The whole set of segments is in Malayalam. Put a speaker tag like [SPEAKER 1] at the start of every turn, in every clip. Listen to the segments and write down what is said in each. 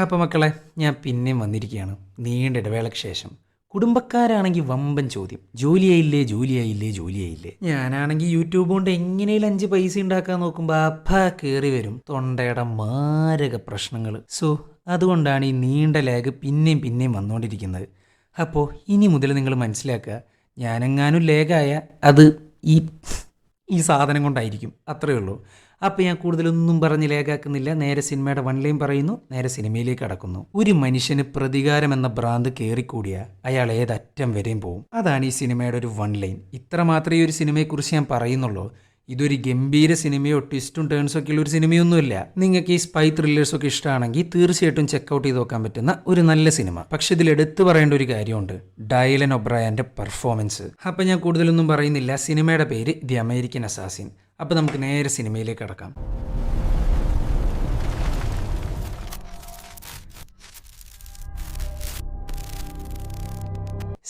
[SPEAKER 1] അപ്പോൾ മക്കളെ, ഞാൻ പിന്നെയും വന്നിരിക്കുകയാണ് നീണ്ട ഇടവേളയ്ക്ക് ശേഷം. കുടുംബക്കാരാണെങ്കിൽ വമ്പൻ ചോദ്യം, ജോലിയായില്ലേ ജോലിയായില്ലേ ജോലിയായില്ലേ. ഞാനാണെങ്കിൽ യൂട്യൂബ് കൊണ്ട് എങ്ങനെയും 5 പൈസ ഉണ്ടാക്കാൻ നോക്കുമ്പോൾ കയറി വരും തൊണ്ടയുടെ മാരക പ്രശ്നങ്ങൾ. സോ അതുകൊണ്ടാണ് ഈ നീണ്ട ലാഗ് പിന്നെയും പിന്നെയും വന്നുകൊണ്ടിരിക്കുന്നത്. അപ്പോൾ ഇനി മുതൽ നിങ്ങൾ മനസ്സിലാക്കുക, ഞാനെങ്ങാനും ലേഗായ അത് ഈ ഈ സാധനം കൊണ്ടായിരിക്കും, അത്രയേ ഉള്ളൂ. അപ്പോൾ ഞാൻ കൂടുതലൊന്നും പറഞ്ഞ് ലേഖാക്കുന്നില്ല, നേരെ സിനിമയുടെ വൺ ലൈൻ പറയുന്നു, നേരെ സിനിമയിലേക്ക് കടക്കുന്നു. ഒരു മനുഷ്യന് പ്രതികാരം എന്ന ഭ്രാന്ത് കയറിക്കൂടിയ അയാൾ ഏതറ്റം വരെയും പോവും. അതാണ് ഈ സിനിമയുടെ ഒരു വൺ ലൈൻ. ഇത്ര മാത്രമേ ഈ ഒരു സിനിമയെക്കുറിച്ച് ഞാൻ പറയുന്നുള്ളൂ. ഇതൊരു ഗംഭീര സിനിമയോ ട്വിസ്റ്റും ടേൺസും ഒക്കെ ഉള്ള ഒരു സിനിമയൊന്നുമില്ല. നിങ്ങൾക്ക് ഈ സ്പൈ ത്രില്ലേഴ്സൊക്കെ ഇഷ്ടമാണെങ്കിൽ തീർച്ചയായിട്ടും ചെക്കൗട്ട് ചെയ്ത് നോക്കാൻ പറ്റുന്ന ഒരു നല്ല സിനിമ. പക്ഷെ ഇതിൽ എടുത്തു പറയേണ്ട ഒരു കാര്യമുണ്ട്, ഡൈലൻ ഒബ്രയാൻ്റെ പെർഫോമൻസ്. അപ്പം ഞാൻ കൂടുതലൊന്നും പറയുന്നില്ല. സിനിമയുടെ പേര് ദി അമേരിക്കൻ അസാസിൻ. അപ്പോൾ നമുക്ക് നേരെ സിനിമയിലേക്ക് കടക്കാം.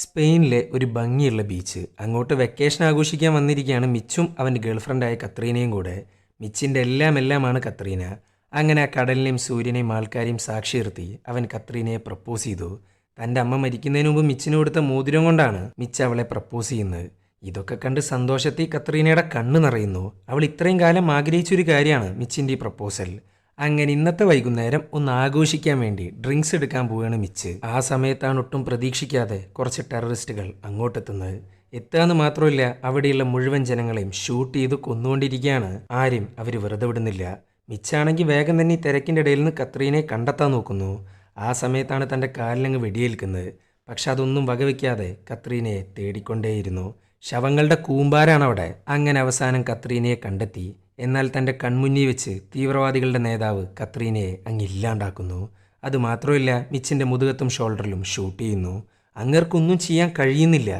[SPEAKER 1] സ്പെയിനിലെ ഒരു ഭംഗിയുള്ള ബീച്ച്. അങ്ങോട്ട് വെക്കേഷൻ ആഘോഷിക്കാൻ വന്നിരിക്കുകയാണ് മിച്ചും അവൻ്റെ ഗേൾഫ്രണ്ടായ കത്രീനയും കൂടെ. മിച്ചിൻ്റെ എല്ലാമാണ് കത്രീന. അങ്ങനെ ആ കടലിനെയും സൂര്യനെയും ആൾക്കാരെയും സാക്ഷി നിർത്തി അവൻ കത്രീനയെ പ്രപ്പോസ് ചെയ്തു. തൻ്റെ അമ്മ മരിക്കുന്നതിന് മുമ്പ് മിച്ചിന് കൊടുത്ത മോതിരം കൊണ്ടാണ് മിച്ച് അവളെ പ്രപ്പോസ് ചെയ്യുന്നത്. ഇതൊക്കെ കണ്ട് സന്തോഷത്തിൽ കത്രീനയുടെ കണ്ണ് നിറയുന്നു. അവൾ ഇത്രയും കാലം ആഗ്രഹിച്ചൊരു കാര്യമാണ് മിച്ചിൻ്റെ ഈ പ്രപ്പോസൽ. അങ്ങനെ ഇന്നത്തെ വൈകുന്നേരം ഒന്ന് ആഘോഷിക്കാൻ വേണ്ടി ഡ്രിങ്ക്സ് എടുക്കാൻ പോവുകയാണ് മിച്ച്. ആ സമയത്താണ് ഒട്ടും പ്രതീക്ഷിക്കാതെ കുറച്ച് ടെററിസ്റ്റുകൾ അങ്ങോട്ടെത്തുന്നത്. എത്തുകയെന്ന് മാത്രമല്ല, അവിടെയുള്ള മുഴുവൻ ജനങ്ങളെയും ഷൂട്ട് ചെയ്ത് കൊന്നുകൊണ്ടിരിക്കുകയാണ്. ആരും അവർ വെറുതെ വിടുന്നില്ല. മിച്ചാണെങ്കിൽ വേഗം തന്നെ ഈ തിരക്കിൻ്റെ ഇടയിൽ നിന്ന് കത്രീനയെ കണ്ടെത്താൻ നോക്കുന്നു. ആ സമയത്താണ് തൻ്റെ കാലിലങ്ങ് വെടിയേൽക്കുന്നത്. പക്ഷെ അതൊന്നും വകവയ്ക്കാതെ കത്രീനയെ തേടിക്കൊണ്ടേയിരുന്നു. ശവങ്ങളുടെ കൂമ്പാരാണ് അവിടെ. അങ്ങനെ അവസാനം കത്രീനയെ കണ്ടെത്തി. എന്നാൽ തൻ്റെ കൺമുന്നിൽ വെച്ച് തീവ്രവാദികളുടെ നേതാവ് കത്രീനയെ അങ്ങില്ലാണ്ടാക്കുന്നു. അതുമാത്രമല്ല, മിച്ചിൻ്റെ മുതുകത്തും ഷോൾഡറിലും ഷൂട്ട് ചെയ്യുന്നു. അങ്ങർക്കൊന്നും ചെയ്യാൻ കഴിയുന്നില്ല.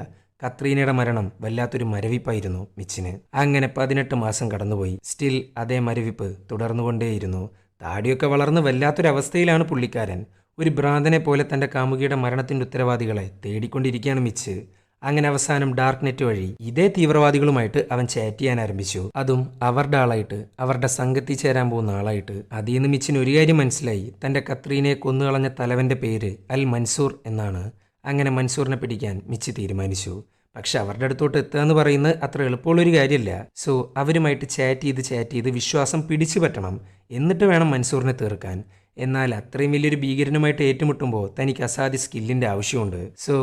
[SPEAKER 1] കത്രീനയുടെ മരണം വല്ലാത്തൊരു മരവിപ്പായിരുന്നു മിച്ചിന്. അങ്ങനെ 18 മാസം കടന്നുപോയി. സ്റ്റിൽ അതേ മരവിപ്പ് തുടർന്നുകൊണ്ടേയിരുന്നു. താടിയൊക്കെ വളർന്ന് വല്ലാത്തൊരവസ്ഥയിലാണ് പുള്ളിക്കാരൻ. ഒരു ഭ്രാന്തനെ പോലെ തൻ്റെ കാമുകിയുടെ മരണത്തിൻ്റെ ഉത്തരവാദികളെ തേടിക്കൊണ്ടിരിക്കുകയാണ് മിച്ച്. അങ്ങനെ അവസാനം ഡാർക്ക് നെറ്റ് വഴി ഇതേ തീവ്രവാദികളുമായിട്ട് അവൻ ചാറ്റ് ചെയ്യാൻ ആരംഭിച്ചു. അതും അവരുടെ ആളായിട്ട്, അവരുടെ സംഘത്തിൽ ചേരാൻ പോകുന്ന ആളായിട്ട്. അതിൽ നിന്ന് മിച്ചിന് ഒരു കാര്യം മനസ്സിലായി, തൻ്റെ കത്രീനയെ കൊന്നുകളഞ്ഞ തലവൻ്റെ പേര് അൽ മൻസൂർ എന്നാണ്. അങ്ങനെ മൻസൂറിനെ പിടിക്കാൻ മിച്ച് തീരുമാനിച്ചു. പക്ഷെ അവരുടെ അടുത്തോട്ട് എത്തുക എന്ന് പറയുന്നത് അത്ര എളുപ്പമുള്ളൊരു കാര്യമല്ല. സോ അവരുമായിട്ട് ചാറ്റ് ചെയ്ത് വിശ്വാസം പിടിച്ചു പറ്റണം. എന്നിട്ട് വേണം മൻസൂറിനെ തീർക്കാൻ. എന്നാൽ അത്രയും വലിയൊരു ഭീകരനുമായിട്ട് ഏറ്റുമുട്ടുമ്പോൾ തനിക്ക് അസാധ്യ സ്കില്ലിൻ്റെ ആവശ്യമുണ്ട്. സോ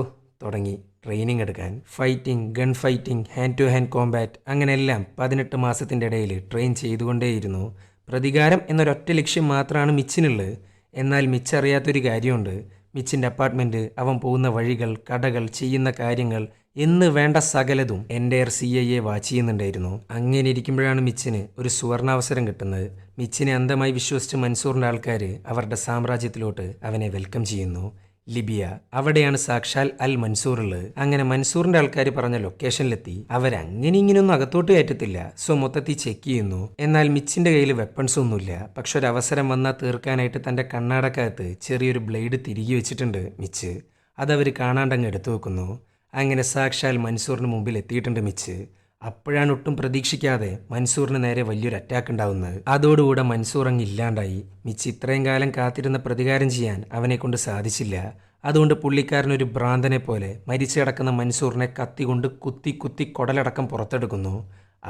[SPEAKER 1] തുടങ്ങി ട്രെയിനിങ് എടുക്കാൻ. Fighting, gun fighting, hand to hand combat, അങ്ങനെയെല്ലാം 18 മാസത്തിൻ്റെ ഇടയിൽ ട്രെയിൻ ചെയ്തുകൊണ്ടേയിരുന്നു. പ്രതികാരം എന്നൊരൊറ്റ ലക്ഷ്യം മാത്രമാണ് മിച്ചിനുള്ളത്. എന്നാൽ മിച്ചറിയാത്തൊരു കാര്യമുണ്ട്. മിച്ചിൻ്റെ അപ്പാർട്ട്മെൻറ്റ്, അവൻ പോകുന്ന വഴികൾ, കടകൾ, ചെയ്യുന്ന കാര്യങ്ങൾ എന്ന് വേണ്ട സകലതും എൻ്റെയർ CIA വാച്ച് ചെയ്യുന്നുണ്ടായിരുന്നു. അങ്ങനെ ഇരിക്കുമ്പോഴാണ് മിച്ചിന് ഒരു സുവർണാവസരം കിട്ടുന്നത്. മിച്ചിനെ അന്ധമായി വിശ്വസിച്ച് മൻസൂറിൻ്റെ ആൾക്കാർ അവരുടെ സാമ്രാജ്യത്തിലോട്ട് അവനെ വെൽക്കം ചെയ്യുന്നു. ലിബിയ. അവിടെയാണ് സാക്ഷാൽ അൽ മൻസൂർ ഉള്ളത്. അങ്ങനെ മൻസൂറിന്റെ ആൾക്കാർ പറഞ്ഞ ലൊക്കേഷനിലെത്തി. അവരങ്ങനെ ഇങ്ങനെയൊന്നും അകത്തോട്ട് കയറ്റത്തില്ല. സോ മൊത്തത്തിൽ ചെക്ക് ചെയ്യുന്നു. എന്നാൽ മിച്ചിന്റെ കയ്യിൽ വെപ്പൺസ് ഒന്നുമില്ല. പക്ഷെ ഒരു അവസരം വന്നാൽ തീർക്കാനായിട്ട് തന്റെ കണ്ണാടക്കകത്ത് ചെറിയൊരു ബ്ലേഡ് തിരികെ വെച്ചിട്ടുണ്ട് മിച്ച്. അതവർ കാണാണ്ടങ്ങ് എടുത്തു വെക്കുന്നു. അങ്ങനെ സാക്ഷാൽ മൻസൂറിന് മുമ്പിൽ എത്തിയിട്ടുണ്ട് മിച്ച്. അപ്പോഴാണ് ഒട്ടും പ്രതീക്ഷിക്കാതെ മൻസൂറിന് നേരെ വലിയൊരു അറ്റാക്ക് ഉണ്ടാവുന്നത്. അതോടുകൂടെ മൻസൂർ അങ്ങ് ഇല്ലാണ്ടായി. മിച്ച് ഇത്രയും കാലം കാത്തിരുന്ന പ്രതികാരം ചെയ്യാൻ അവനെ കൊണ്ട് സാധിച്ചില്ല. അതുകൊണ്ട് പുള്ളിക്കാരനൊരു ഭ്രാന്തനെ പോലെ മരിച്ചു കിടക്കുന്ന മൻസൂറിനെ കത്തി കൊണ്ട് കുത്തി കുടലടക്കം പുറത്തെടുക്കുന്നു.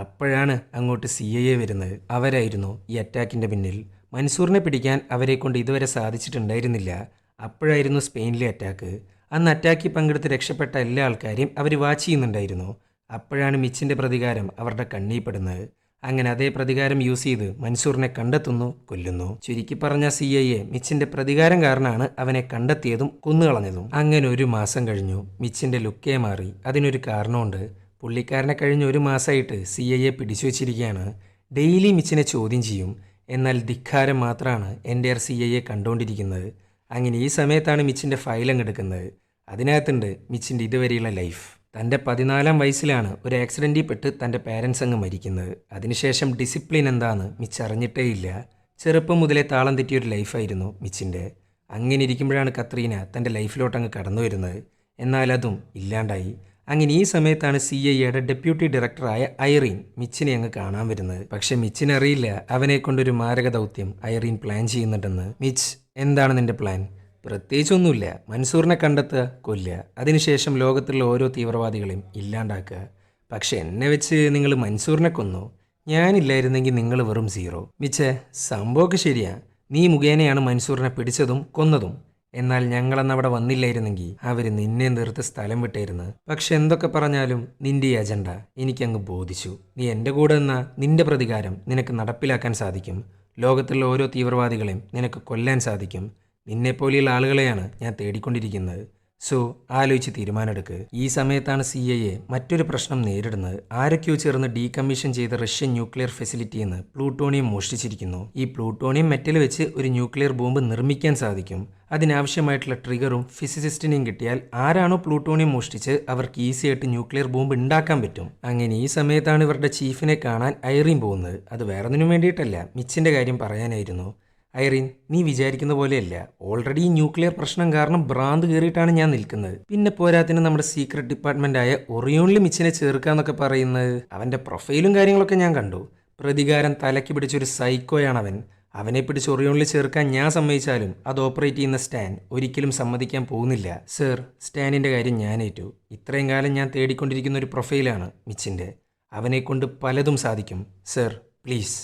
[SPEAKER 1] അപ്പോഴാണ് അങ്ങോട്ട് CIA വരുന്നത്. അവരായിരുന്നു ഈ അറ്റാക്കിൻ്റെ പിന്നിൽ. മൻസൂറിനെ പിടിക്കാൻ അവരെ കൊണ്ട് ഇതുവരെ സാധിച്ചിട്ടുണ്ടായിരുന്നില്ല. അപ്പോഴായിരുന്നു സ്പെയിനിലെ അറ്റാക്ക്. അന്ന് അറ്റാക്കിൽ പങ്കെടുത്ത് രക്ഷപ്പെട്ട എല്ലാ ആൾക്കാരെയും അവർ വാച്ച് ചെയ്യുന്നുണ്ടായിരുന്നു. അപ്പോഴാണ് മിച്ചിൻ്റെ പ്രതികാരം അവരുടെ കണ്ണീപ്പെടുന്നത്. അങ്ങനെ അതേ പ്രതികാരം യൂസ് ചെയ്ത് മൻസൂറിനെ കണ്ടെത്തുന്നു, കൊല്ലുന്നു. ചുരുക്കി പറഞ്ഞ CIA മിച്ചിൻ്റെ പ്രതികാരം കാരണമാണ് അവനെ കണ്ടെത്തിയതും കൊന്നുകളഞ്ഞതും. അങ്ങനെ 1 മാസം കഴിഞ്ഞു. മിച്ചിൻ്റെ ലുക്കേ മാറി. അതിനൊരു കാരണമുണ്ട്. പുള്ളിക്കാരനെ കഴിഞ്ഞ 1 മാസമായിട്ട് CIA പിടിച്ചു വച്ചിരിക്കുകയാണ്. ഡെയിലി മിച്ചിനെ ചോദ്യം ചെയ്യും. എന്നാൽ ധിക്കാരം മാത്രമാണ് എൻ്റെയർ CIA കണ്ടുകൊണ്ടിരിക്കുന്നത്. അങ്ങനെ ഈ സമയത്താണ് മിച്ചിൻ്റെ ഫയൽ അങ്ങ് എടുക്കുന്നത്. അതിനകത്തുണ്ട് മിച്ചിൻ്റെ ഇതുവരെയുള്ള ലൈഫ്. തൻ്റെ 14-ാം വയസ്സിലാണ് ഒരു ആക്സിഡൻറ്റിൽ പെട്ട് തൻ്റെ പാരൻസ് അങ്ങ് മരിക്കുന്നത്. അതിനുശേഷം ഡിസിപ്ലിൻ എന്താണെന്ന് മിച്ച് അറിഞ്ഞിട്ടേയില്ല. ചെറുപ്പം മുതലേ താളം തെറ്റിയൊരു ലൈഫായിരുന്നു മിച്ചിൻ്റെ. അങ്ങനെ ഇരിക്കുമ്പോഴാണ് കത്രീന തൻ്റെ ലൈഫിലോട്ടങ്ങ് കടന്നു വരുന്നത്. എന്നാൽ അതും ഇല്ലാണ്ടായി. അങ്ങനെ ഈ സമയത്താണ് CIA ഡെപ്യൂട്ടി ഡയറക്ടറായ ഐറീൻ മിച്ചിനെ അങ്ങ് കാണാൻ വരുന്നത്. പക്ഷെ മിച്ചിനറിയില്ല അവനെ കൊണ്ടൊരു മാരക ദൗത്യം ഐറീൻ പ്ലാൻ ചെയ്യുന്നുണ്ടെന്ന്. മിച്ച് എന്താണ് നിന്റെ പ്ലാൻ? പ്രത്യേകിച്ചൊന്നുമില്ല. മൻസൂറിനെ കണ്ടെത്തുക, കൊല്ലുക, അതിനുശേഷം ലോകത്തുള്ള ഓരോ തീവ്രവാദികളെയും ഇല്ലാണ്ടാക്കുക. പക്ഷെ എന്നെ വെച്ച് നിങ്ങൾ മൻസൂറിനെ കൊന്നു. ഞാനില്ലായിരുന്നെങ്കിൽ നിങ്ങൾ വെറും സീറോ. മിച്ചേ, സംഭവമൊക്കെ ശരിയാ. നീ മുഖേനയാണ് മൻസൂറിനെ പിടിച്ചതും കൊന്നതും. എന്നാൽ ഞങ്ങളന്ന് അവിടെ വന്നില്ലായിരുന്നെങ്കിൽ അവർ നിന്നെ നിർത്ത് സ്ഥലം വിട്ടായിരുന്നു. പക്ഷെ എന്തൊക്കെ പറഞ്ഞാലും നിന്റെ ഈ അജണ്ട എനിക്കങ്ങ് ബോധിച്ചു. നീ എൻ്റെ കൂടെ നിന്നാ നിന്റെ പ്രതികാരം നിനക്ക് നടപ്പിലാക്കാൻ സാധിക്കും. ലോകത്തുള്ള ഓരോ തീവ്രവാദികളെയും നിനക്ക് കൊല്ലാൻ സാധിക്കും. നിന്നെപ്പോലെയുള്ള ആളുകളെയാണ് ഞാൻ തേടിക്കൊണ്ടിരിക്കുന്നത്. സോ ആലോചിച്ച് തീരുമാനമെടുക്ക്. ഈ സമയത്താണ് CIA മറ്റൊരു പ്രശ്നം നേരിടുന്നത്. ആരൊക്കെയോ ചേർന്ന് ഡീകമ്മീഷൻ ചെയ്ത റഷ്യൻ ന്യൂക്ലിയർ ഫെസിലിറ്റിയിൽ നിന്ന് പ്ലൂട്ടോണിയം മോഷ്ടിച്ചിരിക്കുന്നു. ഈ പ്ലൂട്ടോണിയം മെറ്റൽ വെച്ച് ഒരു ന്യൂക്ലിയർ ബോംബ് നിർമ്മിക്കാൻ സാധിക്കും. അതിനാവശ്യമായിട്ടുള്ള ട്രിഗറും ഫിസിസിസ്റ്റിനെയും കിട്ടിയാൽ ആരാണോ പ്ലൂട്ടോണിയം മോഷ്ടിച്ച് അവർക്ക് ഈസി ആയിട്ട് ന്യൂക്ലിയർ ബോംബ് ഉണ്ടാക്കാൻ പറ്റും. അങ്ങനെ ഈ സമയത്താണ് ഇവരുടെ ചീഫിനെ കാണാൻ ഐറീൻ പോകുന്നത്. അത് വേറൊന്നിനും വേണ്ടിയിട്ടല്ല, മിച്ചിൻ്റെ കാര്യം പറയാനായിരുന്നു. ഐറീൻ, നീ വിചാരിക്കുന്ന പോലെയല്ല. ഓൾറെഡി ഈ ന്യൂക്ലിയർ പ്രശ്നം കാരണം ഭ്രാന്ത് കയറിയിട്ടാണ് ഞാൻ നിൽക്കുന്നത്. പിന്നെ പോരാത്തിന് നമ്മുടെ സീക്രട്ട് ഡിപ്പാർട്ട്മെൻ്റായ ഒറിയോണിൽ മിച്ചിനെ ചേർക്കാന്നൊക്കെ പറയുന്നത്. അവൻ്റെ പ്രൊഫൈലും കാര്യങ്ങളൊക്കെ ഞാൻ കണ്ടു. പ്രതികാരം തലയ്ക്ക് പിടിച്ചൊരു സൈക്കോയാണ് അവൻ. അവനെ പിടിച്ച് ഒറിയോണിൽ ചേർക്കാൻ ഞാൻ സമ്മതിച്ചാലും അത് ഓപ്പറേറ്റ് ചെയ്യുന്ന സ്റ്റാൻ ഒരിക്കലും സമ്മതിക്കാൻ പോകുന്നില്ല. സർ, സ്റ്റാനിൻ്റെ കാര്യം ഞാനേറ്റു. ഇത്രയും കാലം ഞാൻ തേടിക്കൊണ്ടിരിക്കുന്ന ഒരു പ്രൊഫൈലാണ് മിച്ചിൻ്റെ. അവനെക്കൊണ്ട് പലതും സാധിക്കും. Sir, please.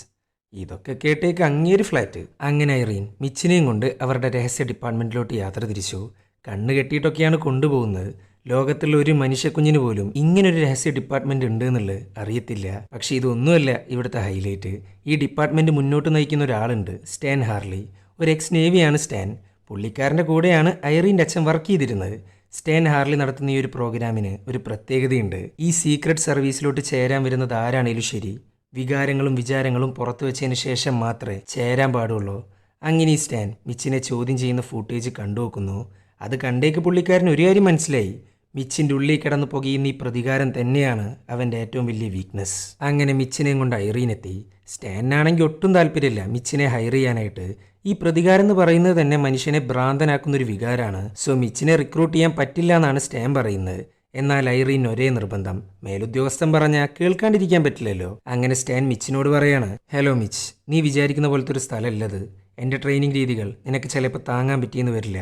[SPEAKER 1] ഇതൊക്കെ കേട്ടേക്ക് അങ്ങേര് ഫ്ലാറ്റ്. അങ്ങനെ ഐറീൻ മിച്ചിനെയും കൊണ്ട് അവരുടെ രഹസ്യ ഡിപ്പാർട്ട്മെൻറ്റിലോട്ട് യാത്ര തിരിച്ചു. കണ്ണ് കെട്ടിയിട്ടൊക്കെയാണ് കൊണ്ടുപോകുന്നത്. ലോകത്തുള്ള ഒരു മനുഷ്യക്കുഞ്ഞിന് പോലും ഇങ്ങനൊരു രഹസ്യ ഡിപ്പാർട്ട്മെൻറ്റ് ഉണ്ട് എന്നുള്ളത് അറിയത്തില്ല. പക്ഷേ ഇതൊന്നുമല്ല ഇവിടുത്തെ ഹൈലൈറ്റ്. ഈ ഡിപ്പാർട്ട്മെൻറ്റ് മുന്നോട്ട് നയിക്കുന്ന ഒരാളുണ്ട്, സ്റ്റാൻ ഹാർലി. ഒരു എക്സ് നേവിയാണ് സ്റ്റാൻ. പുള്ളിക്കാരൻ്റെ കൂടെയാണ് ഐറീൻ്റെ അച്ഛൻ വർക്ക് ചെയ്തിരുന്നത്. സ്റ്റാൻ ഹാർലി നടത്തുന്ന ഈ ഒരു പ്രോഗ്രാമിന് ഒരു പ്രത്യേകതയുണ്ട്. ഈ സീക്രട്ട് സർവീസിലോട്ട് ചേരാൻ വരുന്നത് ആരാണേലും ശരി, വികാരങ്ങളും വിചാരങ്ങളും പുറത്തു വെച്ചതിന് ശേഷം മാത്രമേ ചേരാൻ പാടുള്ളൂ. അങ്ങനെ ഈ സ്റ്റാൻ മിച്ചിനെ ചോദ്യം ചെയ്യുന്ന ഫൂട്ടേജ് കണ്ടുവെക്കുന്നു. അത് കണ്ടേക്ക് പുള്ളിക്കാരന് ഒരു കാര്യം മനസ്സിലായി. മിച്ചിൻ്റെ ഉള്ളിൽ കിടന്ന് പുകയുന്ന ഈ പ്രതികാരം തന്നെയാണ് അവൻ്റെ ഏറ്റവും വലിയ വീക്ക്നെസ്. അങ്ങനെ മിച്ചിനെയും കൊണ്ട് ഐറീനെത്തി. സ്റ്റാനാണെങ്കിൽ ഒട്ടും താല്പര്യമില്ല മിച്ചിനെ ഹയർ ചെയ്യാനായിട്ട്. ഈ പ്രതികാരം എന്ന് പറയുന്നത് തന്നെ മനുഷ്യനെ ഭ്രാന്തനാക്കുന്നൊരു വികാരമാണ്. സോ മിച്ചിനെ റിക്രൂട്ട് ചെയ്യാൻ പറ്റില്ല എന്നാണ് സ്റ്റാൻ പറയുന്നത്. എന്നാൽ ഐറീൻ ഒരേ നിർബന്ധം. മേലുദ്യോഗസ്ഥൻ പറഞ്ഞാൽ കേൾക്കാണ്ടിരിക്കാൻ പറ്റില്ലല്ലോ. അങ്ങനെ സ്റ്റാൻ മിച്ചിനോട് പറയാണ്, ഹലോ മിച്ച്, നീ വിചാരിക്കുന്ന പോലത്തെ ഒരു സ്ഥലമല്ലത്. എൻ്റെ ട്രെയിനിങ് രീതികൾ നിനക്ക് ചിലപ്പോൾ താങ്ങാൻ പറ്റിയെന്ന് വരില്ല.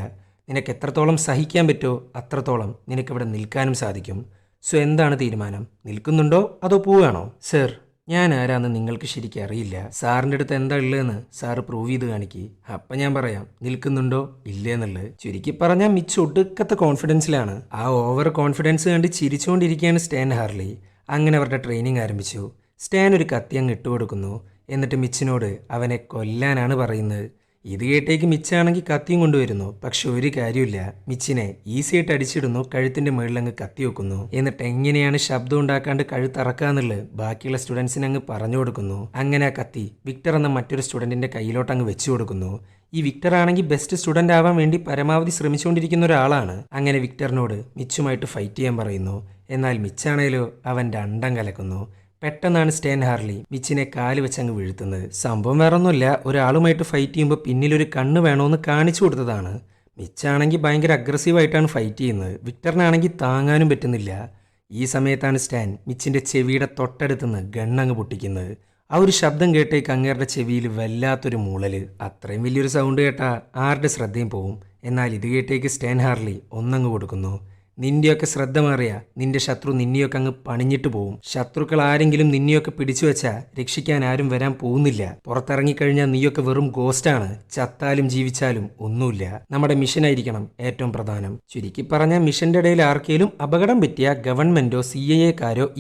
[SPEAKER 1] നിനക്ക് എത്രത്തോളം സഹിക്കാൻ പറ്റുമോ അത്രത്തോളം നിനക്കിവിടെ നിൽക്കാനും സാധിക്കും. സോ എന്താണ് തീരുമാനം? നിൽക്കുന്നുണ്ടോ അതോ പോവുകയാണോ? സർ, ഞാൻ ആരാന്ന് നിങ്ങൾക്ക് ശരിക്കും അറിയില്ല. സാറിൻ്റെ അടുത്ത് എന്താ ഉള്ളതെന്ന് സാറ് പ്രൂവ് ചെയ്ത് കാണിക്ക്. അപ്പം ഞാൻ പറയാം നിൽക്കുന്നുണ്ടോ ഇല്ലേ എന്നുള്ളത്. ചുരുക്കി പറഞ്ഞാൽ മിച്ച് ഒടുക്കത്തെ കോൺഫിഡൻസിലാണ്. ആ ഓവർ കോൺഫിഡൻസ് കണ്ട് ചിരിച്ചുകൊണ്ടിരിക്കുകയാണ് സ്റ്റാൻ ഹാർലി. അങ്ങനെ അവരുടെ ട്രെയിനിങ് ആരംഭിച്ചു. സ്റ്റാൻ ഒരു കത്തി അങ്ങ് ഇട്ടുകൊടുക്കുന്നു. എന്നിട്ട് മിച്ചിനോട് അവനെ കൊല്ലാനാണ് പറയുന്നത്. ഇത് കേട്ടേക്ക് മിച്ചാണെങ്കിൽ കത്തിയും കൊണ്ടുവരുന്നു. പക്ഷെ ഒരു കാര്യമില്ല, മിച്ചിനെ ഈസി ആയിട്ട് അടിച്ചിടുന്നു. കഴുത്തിൻ്റെ മുകളിലങ്ങ് കത്തി വെക്കുന്നു. എന്നിട്ട് എങ്ങനെയാണ് ശബ്ദം ഉണ്ടാക്കാണ്ട് കഴുത്തറക്കാന്നുള്ളത് ബാക്കിയുള്ള സ്റ്റുഡൻസിന് അങ്ങ് പറഞ്ഞു കൊടുക്കുന്നു. അങ്ങനെ ആ കത്തി വിക്ടർ എന്ന മറ്റൊരു സ്റ്റുഡൻറ്റിൻ്റെ കയ്യിലോട്ട് അങ്ങ് വെച്ചു കൊടുക്കുന്നു. ഈ വിക്ടർ ആണെങ്കിൽ ബെസ്റ്റ് സ്റ്റുഡൻ്റ് ആവാൻ വേണ്ടി പരമാവധി ശ്രമിച്ചുകൊണ്ടിരിക്കുന്ന ഒരാളാണ്. അങ്ങനെ വിക്ടറിനോട് മിച്ചുമായിട്ട് ഫൈറ്റ് ചെയ്യാൻ പറയുന്നു. എന്നാൽ മിച്ചാണേലോ അവൻ്റെ അണ്ടം കലക്കുന്നു. പെട്ടെന്നാണ് സ്റ്റാൻ ഹാർലി മിച്ചിനെ കാല് വെച്ചങ്ങ് വീഴ്ത്തുന്നത്. സംഭവം വേറൊന്നുമില്ല, ഒരാളുമായിട്ട് ഫൈറ്റ് ചെയ്യുമ്പോൾ പിന്നിലൊരു കണ്ണ് വേണമെന്ന് കാണിച്ചു കൊടുത്തതാണ്. മിച്ചാണെങ്കിൽ ഭയങ്കര അഗ്രസീവായിട്ടാണ് ഫൈറ്റ് ചെയ്യുന്നത്. വിക്ടറിനാണെങ്കിൽ താങ്ങാനും പറ്റുന്നില്ല. ഈ സമയത്താണ് സ്റ്റാൻ മിച്ചിൻ്റെ ചെവിയുടെ തൊട്ടടുത്തുനിന്ന് ഗണ്ണങ്ങ് പൊട്ടിക്കുന്നത്. ആ ഒരു ശബ്ദം കേട്ടേക്ക് അങ്ങേരുടെ ചെവിയിൽ വല്ലാത്തൊരു മൂളല്. അത്രയും വലിയൊരു സൗണ്ട് കേട്ടാൽ ആരുടെ ശ്രദ്ധയും പോവും. എന്നാൽ ഇത് കേട്ടേക്ക് സ്റ്റാൻ ഹാർലി ഒന്നങ്ങ് കൊടുക്കുന്നു. നിന്റെയൊക്കെ ശ്രദ്ധ മാറിയ നിന്റെ ശത്രു നിന്നെയൊക്കെ അങ്ങ് പണിഞ്ഞിട്ട് പോവും. ശത്രുക്കൾ ആരെങ്കിലും നിന്നെയൊക്കെ പിടിച്ചു വെച്ചാൽ രക്ഷിക്കാൻ ആരും വരാൻ പോകുന്നില്ല. പുറത്തിറങ്ങിക്കഴിഞ്ഞാൽ നീയൊക്കെ വെറും ഗോസ്റ്റാണ്. ചത്താലും ജീവിച്ചാലും ഒന്നുമില്ല. നമ്മുടെ മിഷനായിരിക്കണം ഏറ്റവും പ്രധാനം. ചുരുക്കി പറഞ്ഞാൽ മിഷന്റെ ഇടയിൽ ആർക്കെങ്കിലും അപകടം പറ്റിയ ഗവൺമെന്റോ CIA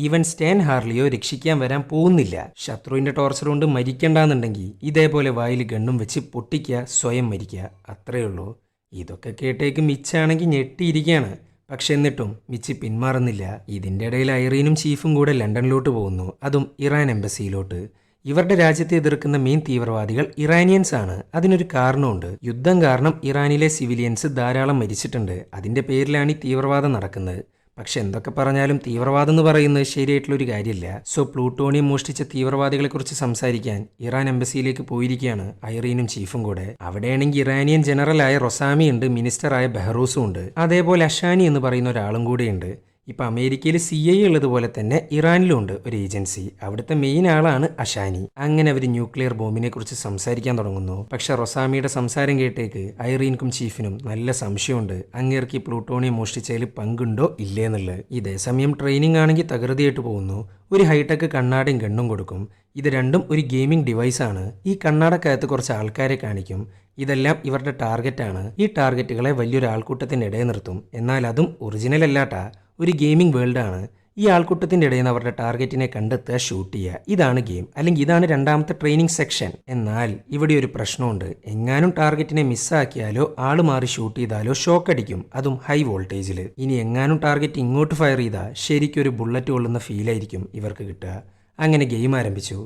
[SPEAKER 1] ഈവൻ സ്റ്റാൻ ഹാർലിയോ രക്ഷിക്കാൻ വരാൻ പോകുന്നില്ല. ശത്രുവിന്റെ ടോർച്ചർ കൊണ്ട് മരിക്കണ്ടെന്നുണ്ടെങ്കിൽ ഇതേപോലെ വായിൽ ഗണ്ണും വെച്ച് പൊട്ടിക്കുക, സ്വയം മരിക്കുക, അത്രയേ ഉള്ളൂ. ഇതൊക്കെ കേട്ടേക്ക് മിച്ചാണെങ്കിൽ ഞെട്ടിയിരിക്കുകയാണ്. പക്ഷെ എന്നിട്ടും മിച്ചി പിന്മാറുന്നില്ല. ഇതിൻ്റെ ഇടയിൽ ഐറീനും ചീഫും കൂടെ ലണ്ടനിലോട്ട് പോകുന്നു, അതും ഇറാൻ എംബസിയിലോട്ട്. ഇവരുടെ രാജ്യത്തെ എതിർക്കുന്ന മെയിൻ തീവ്രവാദികൾ ഇറാനിയൻസ് ആണ്. അതിനൊരു കാരണമുണ്ട്. യുദ്ധം കാരണം ഇറാനിലെ സിവിലിയൻസ് ധാരാളം മരിച്ചിട്ടുണ്ട്. അതിൻ്റെ പേരിലാണ് ഈ തീവ്രവാദം നടക്കുന്നത്. പക്ഷെ എന്തൊക്കെ പറഞ്ഞാലും തീവ്രവാദം എന്ന് പറയുന്നത് ശരിയായിട്ടുള്ളൊരു കാര്യമില്ല. സോ പ്ലൂട്ടോണിയം മോഷ്ടിച്ച തീവ്രവാദികളെക്കുറിച്ച് സംസാരിക്കാൻ ഇറാൻ എംബസിയിലേക്ക് പോയിരിക്കുകയാണ് ഐറീനും ചീഫും കൂടെ. അവിടെയാണെങ്കിൽ ഇറാനിയൻ ജനറലായ റൊസാമി ഉണ്ട്, മിനിസ്റ്ററായ ബെഹ്റൂസും ഉണ്ട്, അതേപോലെ അഷാനി എന്ന് പറയുന്ന ഒരാളും കൂടെയുണ്ട്. ഇപ്പം അമേരിക്കയിൽ CIA ഉള്ളതുപോലെ തന്നെ ഇറാനിലും ഉണ്ട് ഒരു ഏജൻസി. അവിടുത്തെ മെയിൻ ആളാണ് അഷാനി. അങ്ങനെ അവർ ന്യൂക്ലിയർ ബോംബിനെ കുറിച്ച് സംസാരിക്കാൻ തുടങ്ങുന്നു. പക്ഷെ റൊസാമിയുടെ സംസാരം കേട്ടേക്ക് ഐറീൻക്കും ചീഫിനും നല്ല സംശയമുണ്ട് അങ്ങേർക്ക് പ്ലൂട്ടോണിയം മോഷ്ടിച്ചതിൽ പങ്കുണ്ടോ ഇല്ലേന്നുള്ളത്. ഇതേ സമയം ട്രെയിനിങ് ആണെങ്കിൽ തകൃതിയായിട്ട് പോകുന്നു. ഒരു ഹൈടെക് കണ്ണാടയും ഗണ്ണും കൊടുക്കും. ഇത് രണ്ടും ഒരു ഗെയിമിംഗ് ഡിവൈസാണ്. ഈ കണ്ണാടക്കകത്ത് കുറച്ച് ആൾക്കാരെ കാണിക്കും. ഇതെല്ലാം ഇവരുടെ ടാർഗറ്റാണ്. ഈ ടാർഗറ്റുകളെ വലിയൊരു ആൾക്കൂട്ടത്തിൻ്റെ ഇടയിൽ നിർത്തും. എന്നാൽ അതും ഒറിജിനൽ അല്ലാട്ടാ, ഒരു ഗെയിമിംഗ് വേൾഡാണ്. ഈ ആൾക്കൂട്ടത്തിൻ്റെ ഇടയിൽ നിന്ന് അവരുടെ ടാർഗറ്റിനെ കണ്ടെത്തുക, ഷൂട്ട് ചെയ്യുക. ഇതാണ് ഗെയിം, അല്ലെങ്കിൽ ഇതാണ് രണ്ടാമത്തെ ട്രെയിനിങ് സെക്ഷൻ. എന്നാൽ ഇവിടെ ഒരു പ്രശ്നമുണ്ട്. എങ്ങാനും ടാർഗറ്റിനെ മിസ്സാക്കിയാലോ ആൾ മാറി ഷൂട്ട് ചെയ്താലോ ഷോക്ക് അടിക്കും, അതും ഹൈ വോൾട്ടേജിൽ. ഇനി എങ്ങാനും ടാർഗറ്റ് ഇങ്ങോട്ട് ഫയർ ചെയ്താൽ ശരിക്കും ഒരു ബുള്ളറ്റ് കൊള്ളുന്ന ഫീലായിരിക്കും ഇവർക്ക് കിട്ടുക. അങ്ങനെ ഗെയിം ആരംഭിച്ചു.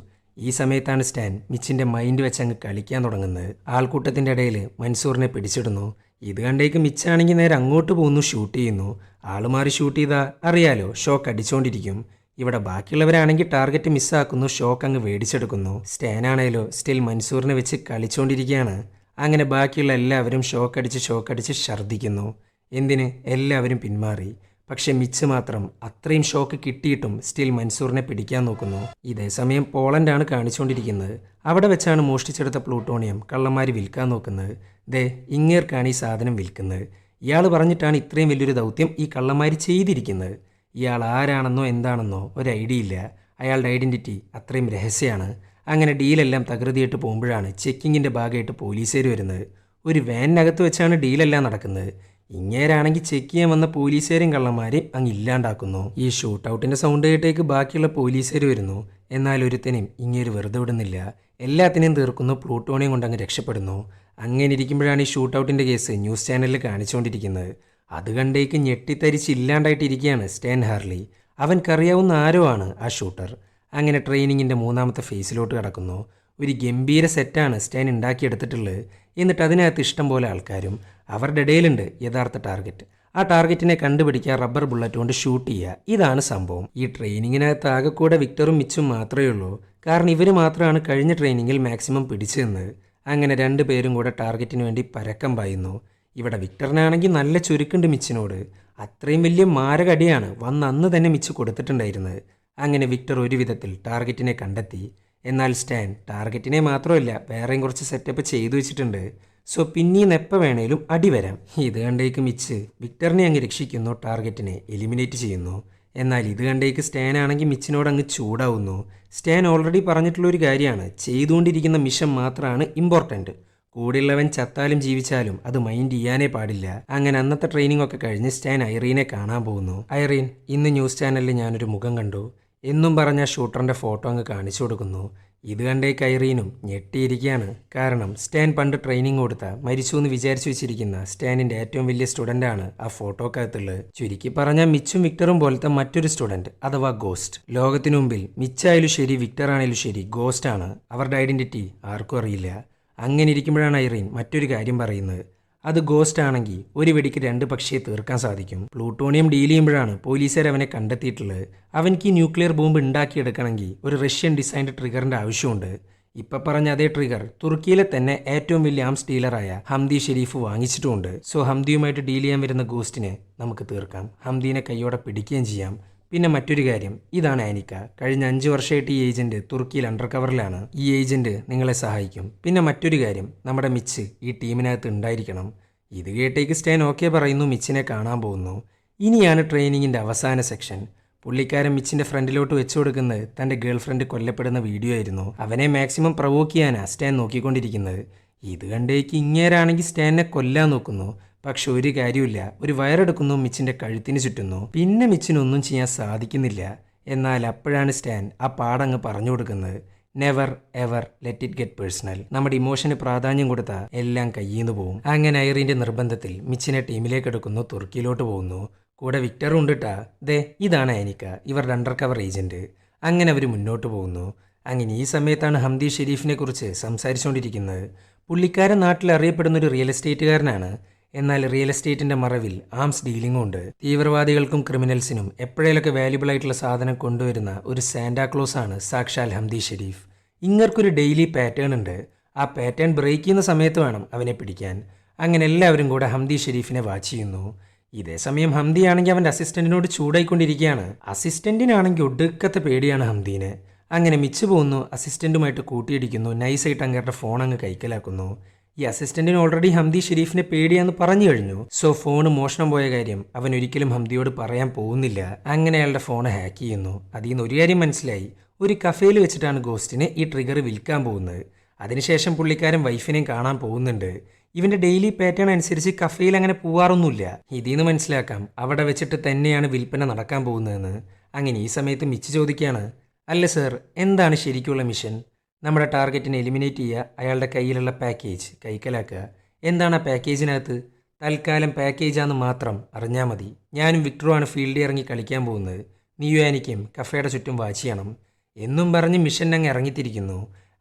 [SPEAKER 1] ഈ സമയത്താണ് സ്റ്റാൻ മിച്ചിൻ്റെ മൈൻഡ് വെച്ച് അങ്ങ് കളിക്കാൻ തുടങ്ങുന്നത്. ആൾക്കൂട്ടത്തിൻ്റെ ഇടയിൽ മൻസൂറിനെ പിടിച്ചിടുന്നു. ഇത് കണ്ടേക്ക് മിച്ചാണെങ്കിൽ നേരെ അങ്ങോട്ട് പോകുന്നു, ഷൂട്ട് ചെയ്യുന്നു. ആൾ മാറി ഷൂട്ട് ചെയ്താൽ അറിയാലോ, ഷോക്ക് അടിച്ചുകൊണ്ടിരിക്കും. ഇവിടെ ബാക്കിയുള്ളവരാണെങ്കിൽ ടാർഗറ്റ് മിസ്സാക്കുന്നു, ഷോക്ക് അങ്ങ് മേടിച്ചെടുക്കുന്നു. സ്റ്റാനാണേലോ സ്റ്റിൽ മൻസൂറിനെ വെച്ച് കളിച്ചുകൊണ്ടിരിക്കുകയാണ്. അങ്ങനെ ബാക്കിയുള്ള എല്ലാവരും ഷോക്കടിച്ച് ഛർദ്ദിക്കുന്നു. എന്തിന്? എല്ലാവരും പിന്മാറി. പക്ഷെ മിച്ച് മാത്രം അത്രയും ഷോക്ക് കിട്ടിയിട്ടും സ്റ്റിൽ മൻസൂറിനെ പിടിക്കാൻ നോക്കുന്നു. ഇതേ സമയം പോളണ്ടാണ് കാണിച്ചുകൊണ്ടിരിക്കുന്നത്. അവിടെ വെച്ചാണ് മോഷ്ടിച്ചെടുത്ത പ്ലൂട്ടോണിയം കള്ളന്മാർ വിൽക്കാൻ നോക്കുന്നത്. ദേ ഇങ്ങേർക്കാണ് ഈ സാധനം വിൽക്കുന്നത്. ഇയാൾ പറഞ്ഞിട്ടാണ് ഇത്രയും വലിയൊരു ദൗത്യം ഈ കള്ളന്മാർ ചെയ്തിരിക്കുന്നത്. ഇയാൾ ആരാണെന്നോ എന്താണെന്നോ ഒരു ഐഡിയ ഇല്ല. അയാളുടെ ഐഡൻറ്റിറ്റി അത്രയും രഹസ്യമാണ്. അങ്ങനെ ഡീലെല്ലാം തകൃതിയായിട്ട് പോകുമ്പോഴാണ് ചെക്കിങ്ങിൻ്റെ ഭാഗമായിട്ട് പോലീസുകാർ വരുന്നത്. ഒരു വാനിനകത്ത് വെച്ചാണ് ഡീലെല്ലാം നടക്കുന്നത്. ഇങ്ങേരാണെങ്കിൽ ചെക്ക് ചെയ്യാൻ വന്ന പോലീസുകാരും കള്ളന്മാരെയും അങ്ങ് ഇല്ലാണ്ടാക്കുന്നു. ഈ ഷൂട്ട് ഔട്ടിൻ്റെ സൗണ്ട് കേട്ടേക്ക് ബാക്കിയുള്ള പോലീസുകാർ വരുന്നു. എന്നാൽ ഒരുത്തനെയും ഇങ്ങേര് വെറുതെ വിടുന്നില്ല. എല്ലാത്തിനെയും തീർക്കുന്നു. പ്ലൂട്ടോണിയം കൊണ്ട് അങ്ങ് രക്ഷപ്പെടുന്നു. അങ്ങനെ ഇരിക്കുമ്പോഴാണ് ഈ ഷൂട്ട് ഔട്ടിൻ്റെ കേസ് ന്യൂസ് ചാനലിൽ കാണിച്ചുകൊണ്ടിരിക്കുന്നത്. അത് കണ്ടേക്ക് ഞെട്ടിത്തരിച്ച് ഇല്ലാണ്ടായിട്ടിരിക്കുകയാണ് സ്റ്റാൻ ഹാർലി. അവൻക്കറിയാവുന്ന ആരോ ആണ് ആ ഷൂട്ടർ. അങ്ങനെ ട്രെയിനിങ്ങിൻ്റെ മൂന്നാമത്തെ ഫേസിലോട്ട് കടക്കുന്നു. ഒരു ഗംഭീര സെറ്റാണ് സ്റ്റാൻ ഉണ്ടാക്കിയെടുത്തിട്ടുള്ളത്. എന്നിട്ട് അതിനകത്ത് ഇഷ്ടം പോലെ ആൾക്കാരും. അവരുടെ ഇടയിലുണ്ട് യഥാർത്ഥ ടാർഗറ്റ്. ആ ടാർഗറ്റിനെ കണ്ടുപിടിക്കുക, റബ്ബർ ബുള്ളറ്റ് കൊണ്ട് ഷൂട്ട് ചെയ്യുക. ഇതാണ് സംഭവം. ഈ ട്രെയിനിങ്ങിനകത്ത് ആകെക്കൂടെ വിക്ടറും മിച്ചും മാത്രമേ ഉള്ളൂ. കാരണം ഇവർ മാത്രമാണ് കഴിഞ്ഞ ട്രെയിനിങ്ങിൽ മാക്സിമം പിടിച്ചു നിന്നത്. അങ്ങനെ രണ്ടുപേരും കൂടെ ടാർഗറ്റിന് വേണ്ടി പരക്കം പായുന്നു. ഇവിടെ വിക്ടറിനാണെങ്കിൽ നല്ല ചുരുക്കുണ്ട് മിച്ചിനോട്. അത്രയും വലിയ മാരകടിയാണ് അന്ന് തന്നെ മിച്ച് കൊടുത്തിട്ടുണ്ടായിരുന്നത്. അങ്ങനെ വിക്ടർ ഒരു വിധത്തിൽ ടാർഗറ്റിനെ കണ്ടെത്തി. എന്നാൽ സ്റ്റാൻ ടാർഗറ്റിനെ മാത്രമല്ല വേറെയും കുറച്ച് സെറ്റപ്പ് ചെയ്തു വെച്ചിട്ടുണ്ട്. സോ പിന്നെയും എപ്പോൾ വേണേലും അടി വരാം. ഇത് കണ്ടേക്ക് മിച്ച് വിക്ടറിനെ അങ്ങ് രക്ഷിക്കുന്നു, ടാർഗറ്റിനെ എലിമിനേറ്റ് ചെയ്യുന്നു. എന്നാൽ ഇത് കണ്ടേക്ക് സ്റ്റാൻ ആണെങ്കിൽ മിച്ചിനോട് അങ്ങ് ചൂടാവുന്നു. സ്റ്റാൻ ഓൾറെഡി പറഞ്ഞിട്ടുള്ളൊരു കാര്യമാണ്, ചെയ്തുകൊണ്ടിരിക്കുന്ന മിഷൻ മാത്രമാണ് ഇമ്പോർട്ടൻറ്റ്. കൂടെയുള്ളവൻ ചത്താലും ജീവിച്ചാലും അത് മൈൻഡ് ചെയ്യാനേ പാടില്ല. അങ്ങനെ അന്നത്തെ ട്രെയിനിങ് ഒക്കെ കഴിഞ്ഞ് സ്റ്റാൻ ഐറീനെ കാണാൻ പോകുന്നു. ഐറീൻ, ഇന്ന് ന്യൂസ് ചാനലിൽ ഞാനൊരു മുഖം കണ്ടു എന്നും പറഞ്ഞ ഷൂട്ടറിൻ്റെ ഫോട്ടോ അങ്ങ് കാണിച്ചു കൊടുക്കുന്നു. ഇത് കണ്ടേക്ക് ഐറീനും ഞെട്ടിയിരിക്കുകയാണ്. കാരണം സ്റ്റാൻ പണ്ട് ട്രെയിനിങ് കൊടുത്ത മരിച്ചു എന്ന് വിചാരിച്ചു വെച്ചിരിക്കുന്ന സ്റ്റാനിൻ്റെ ഏറ്റവും വലിയ സ്റ്റുഡൻ്റാണ് ആ ഫോട്ടോക്കകത്തുള്ളത്. ചുരുക്കി പറഞ്ഞാൽ മിച്ചും വിക്ടറും പോലത്തെ മറ്റൊരു സ്റ്റുഡൻറ്റ്, അഥവാ ഗോസ്റ്റ്. ലോകത്തിനു മുമ്പിൽ മിച്ചായാലും ശരി വിക്ടർ ആണെങ്കിലും ശരി ഗോസ്റ്റ് ആണ്. അവരുടെ ഐഡൻറ്റിറ്റി ആർക്കും അറിയില്ല. അങ്ങനെ ഇരിക്കുമ്പോഴാണ് ഐറീൻ മറ്റൊരു കാര്യം പറയുന്നത്. അത് ഗോസ്റ്റ് ആണെങ്കിൽ ഒരു വെടിക്ക് 2 പക്ഷിയെ തീർക്കാൻ സാധിക്കും. പ്ലൂട്ടോണിയം ഡീൽ ചെയ്യുമ്പോഴാണ് പോലീസുകാർ അവനെ കണ്ടെത്തിയിട്ടുള്ളത്. അവൻക്ക് ഈ ന്യൂക്ലിയർ ബോംബ് ഉണ്ടാക്കിയെടുക്കണമെങ്കിൽ ഒരു റഷ്യൻ ഡിസൈൻഡ് ട്രിഗറിൻ്റെ ആവശ്യമുണ്ട്. ഇപ്പം പറഞ്ഞ അതേ ട്രിഗർ തുർക്കിയിലെ തന്നെ ഏറ്റവും വലിയ ആംസ് ഡീലറായ ഹംദി ഷെരീഫ് വാങ്ങിച്ചിട്ടുമുണ്ട്. സോ ഹംദിയുമായിട്ട് ഡീൽ ചെയ്യാൻ വരുന്ന ഗോസ്റ്റിനെ നമുക്ക് തീർക്കാം. ഹംദീനെ കൈയോടെ പിടിക്കുകയും ചെയ്യാം. പിന്നെ മറ്റൊരു കാര്യം, ഇതാണ് ആനിക്ക. കഴിഞ്ഞ 5 വർഷമായിട്ട് ഈ ഏജന്റ് തുർക്കിയിൽ അണ്ടർ കവറിലാണ്. ഈ ഏജന്റ് നിങ്ങളെ സഹായിക്കും. പിന്നെ മറ്റൊരു കാര്യം, നമ്മുടെ മിച്ച് ഈ ടീമിനകത്ത് ഉണ്ടായിരിക്കണം. ഇത് കേട്ടേക്ക് സ്റ്റാൻ ഓക്കെ പറയുന്നു. മിച്ചിനെ കാണാൻ പോകുന്നു. ഇനിയാണ് ട്രെയിനിങ്ങിൻ്റെ അവസാന സെക്ഷൻ. പുള്ളിക്കാരൻ മിച്ചിൻ്റെ ഫ്രണ്ടിലോട്ട് വെച്ചു കൊടുക്കുന്നത് തൻ്റെ ഗേൾ ഫ്രണ്ട് കൊല്ലപ്പെടുന്ന വീഡിയോ ആയിരുന്നു. അവനെ മാക്സിമം പ്രവോക്ക് ചെയ്യാനാണ് സ്റ്റാൻ നോക്കിക്കൊണ്ടിരിക്കുന്നത്. ഇത് കണ്ടേക്ക് ഇങ്ങേരാണെങ്കിൽ സ്റ്റാനെ കൊല്ലാൻ നോക്കുന്നു. പക്ഷെ ഒരു കാര്യമില്ല, ഒരു വയറെടുക്കുന്നു, മിച്ചിൻ്റെ കഴുത്തിന് ചുറ്റുന്നു. പിന്നെ മിച്ചിനൊന്നും ചെയ്യാൻ സാധിക്കുന്നില്ല. എന്നാൽ അപ്പോഴാണ് സ്റ്റാൻ ആ പാടങ്ങ് പറഞ്ഞു കൊടുക്കുന്നത്. Never ever let it get personal. നമ്മുടെ ഇമോഷന് പ്രാധാന്യം കൊടുത്താൽ എല്ലാം കയ്യിന്ന് പോകും. അങ്ങനെ ഐറിൻ്റെ നിർബന്ധത്തിൽ മിച്ചിനെ ടീമിലേക്ക് എടുക്കുന്നു, തുർക്കിയിലോട്ട് പോകുന്നു. കൂടെ വിക്ടറും ഉണ്ടിട്ടാ. ദേ ഇതാണ് ആനിക്ക, ഇവരുടെ അണ്ടർ കവർ ഏജന്റ്. അങ്ങനെ അവർ മുന്നോട്ട് പോകുന്നു. അങ്ങനെ ഈ സമയത്താണ് ഹംദി ഷെരീഫിനെ കുറിച്ച് സംസാരിച്ചുകൊണ്ടിരിക്കുന്നത്. പുള്ളിക്കാരൻ നാട്ടിൽ അറിയപ്പെടുന്ന ഒരു റിയൽ എസ്റ്റേറ്റുകാരനാണ്. എന്നാൽ റിയൽ എസ്റ്റേറ്റിൻ്റെ മറവിൽ ആംസ് ഡീലിംഗും ഉണ്ട്. തീവ്രവാദികൾക്കും ക്രിമിനൽസിനും എപ്പോഴേലൊക്കെ വാല്യുബിൾ ആയിട്ടുള്ള സാധനം കൊണ്ടുവരുന്ന ഒരു സാന്റാക്ലോസ് ആണ് സാക്ഷാൽ ഹംദി ഷെരീഫ്. ഇങ്ങർക്കൊരു ഡെയിലി പാറ്റേൺ ഉണ്ട്. ആ പാറ്റേൺ ബ്രേക്ക് ചെയ്യുന്ന സമയത്ത് വേണം അവനെ പിടിക്കാൻ. അങ്ങനെ എല്ലാവരും കൂടെ ഹംദി ഷെരീഫിനെ വാച്ച് ചെയ്യുന്നു. ഇതേ സമയം ഹംദിയാണെങ്കിൽ അവൻ്റെ അസിസ്റ്റന്റിനോട് ചൂടായിക്കൊണ്ടിരിക്കുകയാണ്. അസിസ്റ്റന്റിനാണെങ്കിൽ ഒടുക്കത്തെ പേടിയാണ് ഹംദീനെ. അങ്ങനെ മിച്ച് പോകുന്നു, അസിസ്റ്റന്റുമായിട്ട് കൂട്ടിയിടിക്കുന്നു, നൈസായിട്ട് അങ്ങേരുടെ ഫോൺ അങ്ങ് കൈക്കലാക്കുന്നു. ഈ അസിസ്റ്റന്റിന് ഓൾറെഡി ഹംദി ഷെരീഫിനെ പേടിയാന്ന് പറഞ്ഞു കഴിഞ്ഞു. സോ ഫോൺ മോഷണം പോയ കാര്യം അവൻ ഒരിക്കലും ഹംദിയോട് പറയാൻ പോകുന്നില്ല. അങ്ങനെ അയാളുടെ ഫോൺ ഹാക്ക് ചെയ്യുന്നു. അതിൽ നിന്ന് ഒരു കാര്യം മനസ്സിലായി, ഒരു കഫേയിൽ വെച്ചിട്ടാണ് ഗോസ്റ്റിന് ഈ ട്രിഗർ വിൽക്കാൻ പോകുന്നത്. അതിനുശേഷം പുള്ളിക്കാരൻ വൈഫിനെയും കാണാൻ പോകുന്നുണ്ട്. ഇവന്റെ ഡെയിലി പാറ്റേൺ അനുസരിച്ച് കഫേയിൽ അങ്ങനെ പോവാറൊന്നുമില്ല. ഇതിൽ നിന്ന് മനസ്സിലാക്കാം അവിടെ വെച്ചിട്ട് തന്നെയാണ് വിൽപ്പന നടക്കാൻ പോകുന്നതെന്ന്. അങ്ങനെ ഈ സമയത്ത് മിച്ച് ചോദിക്കുകയാണ്, അല്ല സർ, എന്താണ് ശരിക്കുള്ള മിഷൻ? നമ്മുടെ ടാർഗറ്റിനെ എലിമിനേറ്റ് ചെയ്യുക, അയാളുടെ കയ്യിലുള്ള പാക്കേജ് കൈക്കലാക്കുക. എന്താണ് ആ പാക്കേജിനകത്ത്? തൽക്കാലം പാക്കേജാന്ന് മാത്രം അറിഞ്ഞാൽ മതി. ഞാനും വിക്ടറുമാണ് ഫീൽഡിൽ ഇറങ്ങി കളിക്കാൻ പോകുന്നത്. നീയും ആനിക്കും കഫേയുടെ ചുറ്റും വാച്ച് ചെയ്യണം എന്നും പറഞ്ഞ് മിഷൻ അങ്ങ് ഇറങ്ങിത്തിരിക്കുന്നു.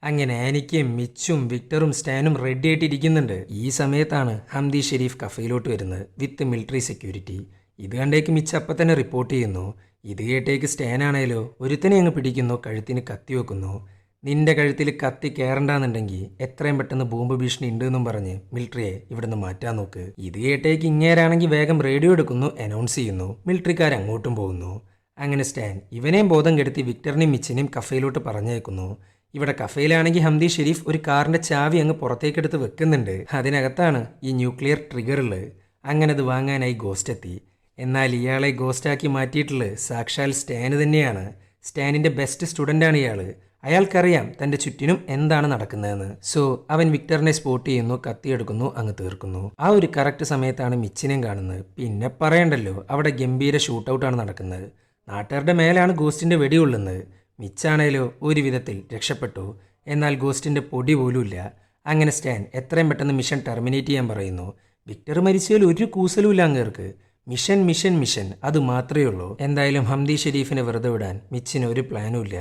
[SPEAKER 1] അങ്ങനെ ആനിക്കും മിച്ചും വിക്ടറും സ്റ്റാനും റെഡി ആയിട്ടിരിക്കുന്നുണ്ട്. ഈ സമയത്താണ് ഹംദി ഷെരീഫ് കഫയിലോട്ട് വരുന്നത് വിത്ത് മിലിറ്ററി സെക്യൂരിറ്റി. ഇത് കണ്ടേക്ക് മിച്ച് അപ്പം തന്നെ റിപ്പോർട്ട് ചെയ്യുന്നു. ഇത് കേട്ടേക്ക് സ്റ്റാനാണേലോ ഒരുത്തനെ അങ്ങ് പിടിക്കുന്നു, കഴുത്തിന് കത്തി വെക്കുന്നു. നിന്റെ കഴുത്തിൽ കത്തി കയറണ്ടെന്നുണ്ടെങ്കിൽ എത്രയും പെട്ടെന്ന് ബോംബ് ഭീഷണി ഉണ്ട് എന്നും പറഞ്ഞ് മിലിറ്ററിയെ ഇവിടുന്ന് മാറ്റാൻ നോക്ക്. ഇത് കേട്ടേക്ക് ഇങ്ങേരാണെങ്കിൽ വേഗം റേഡിയോ എടുക്കുന്നു, അനൗൺസ് ചെയ്യുന്നു. മിലിറ്ററിക്കാർ അങ്ങോട്ടും പോകുന്നു. അങ്ങനെ സ്റ്റാൻ ഇവനെയും ബോധം കെടുത്തി വിക്ടറിനെയും മിച്ചിനെയും കഫയിലോട്ട് പറഞ്ഞേക്കുന്നു. ഇവിടെ കഫയിലാണെങ്കിൽ ഹംദി ഷെരീഫ് ഒരു കാറിന്റെ ചാവി അങ്ങ് പുറത്തേക്കെടുത്ത് വെക്കുന്നുണ്ട്. അതിനകത്താണ് ഈ ന്യൂക്ലിയർ ട്രിഗറുള്ളത്. അങ്ങനെ അത് വാങ്ങാനായി ഗോസ്റ്റ് എത്തി. എന്നാൽ ഇയാളെ ഗോസ്റ്റാക്കി മാറ്റിയിട്ടുള്ളത് സാക്ഷാൽ സ്റ്റാൻ തന്നെയാണ്. സ്റ്റാനിന്റെ ബെസ്റ്റ് സ്റ്റുഡൻ്റാണ് ഇയാൾ. അയാൾക്കറിയാം തൻ്റെ ചുറ്റിനും എന്താണ് നടക്കുന്നതെന്ന്. സോ അവൻ വിക്ടറിനെ സ്പോട്ട് ചെയ്യുന്നു, കത്തിയെടുക്കുന്നു, അങ്ങ് തീർക്കുന്നു. ആ ഒരു കറക്റ്റ് സമയത്താണ് മിച്ചിനെയും കാണുന്നത്. പിന്നെ പറയണ്ടല്ലോ, അവിടെ ഗംഭീര ഷൂട്ടൗട്ടാണ് നടക്കുന്നത്. നാട്ടുകാരുടെ മേലാണ് ഗോസ്റ്റിൻ്റെ വെടികൊള്ളുന്നത്. മിച്ചാണേലോ ഒരു വിധത്തിൽ രക്ഷപ്പെട്ടു. എന്നാൽ ഗോസ്റ്റിൻ്റെ പൊടി പോലുമില്ല. അങ്ങനെ സ്റ്റാൻ എത്രയും പെട്ടെന്ന് മിഷൻ ടെർമിനേറ്റ് ചെയ്യാൻ പറയുന്നു. വിക്ടർ മരിച്ചതിൽ ഒരു കൂസലുമില്ല അങ്ങേർക്ക്. മിഷൻ മിഷൻ മിഷൻ അത് മാത്രമേ ഉള്ളൂ. എന്തായാലും ഹംദി ഷെരീഫിനെ വെറുതെ വിടാൻ മിച്ചിന് ഒരു പ്ലാനും ഇല്ല.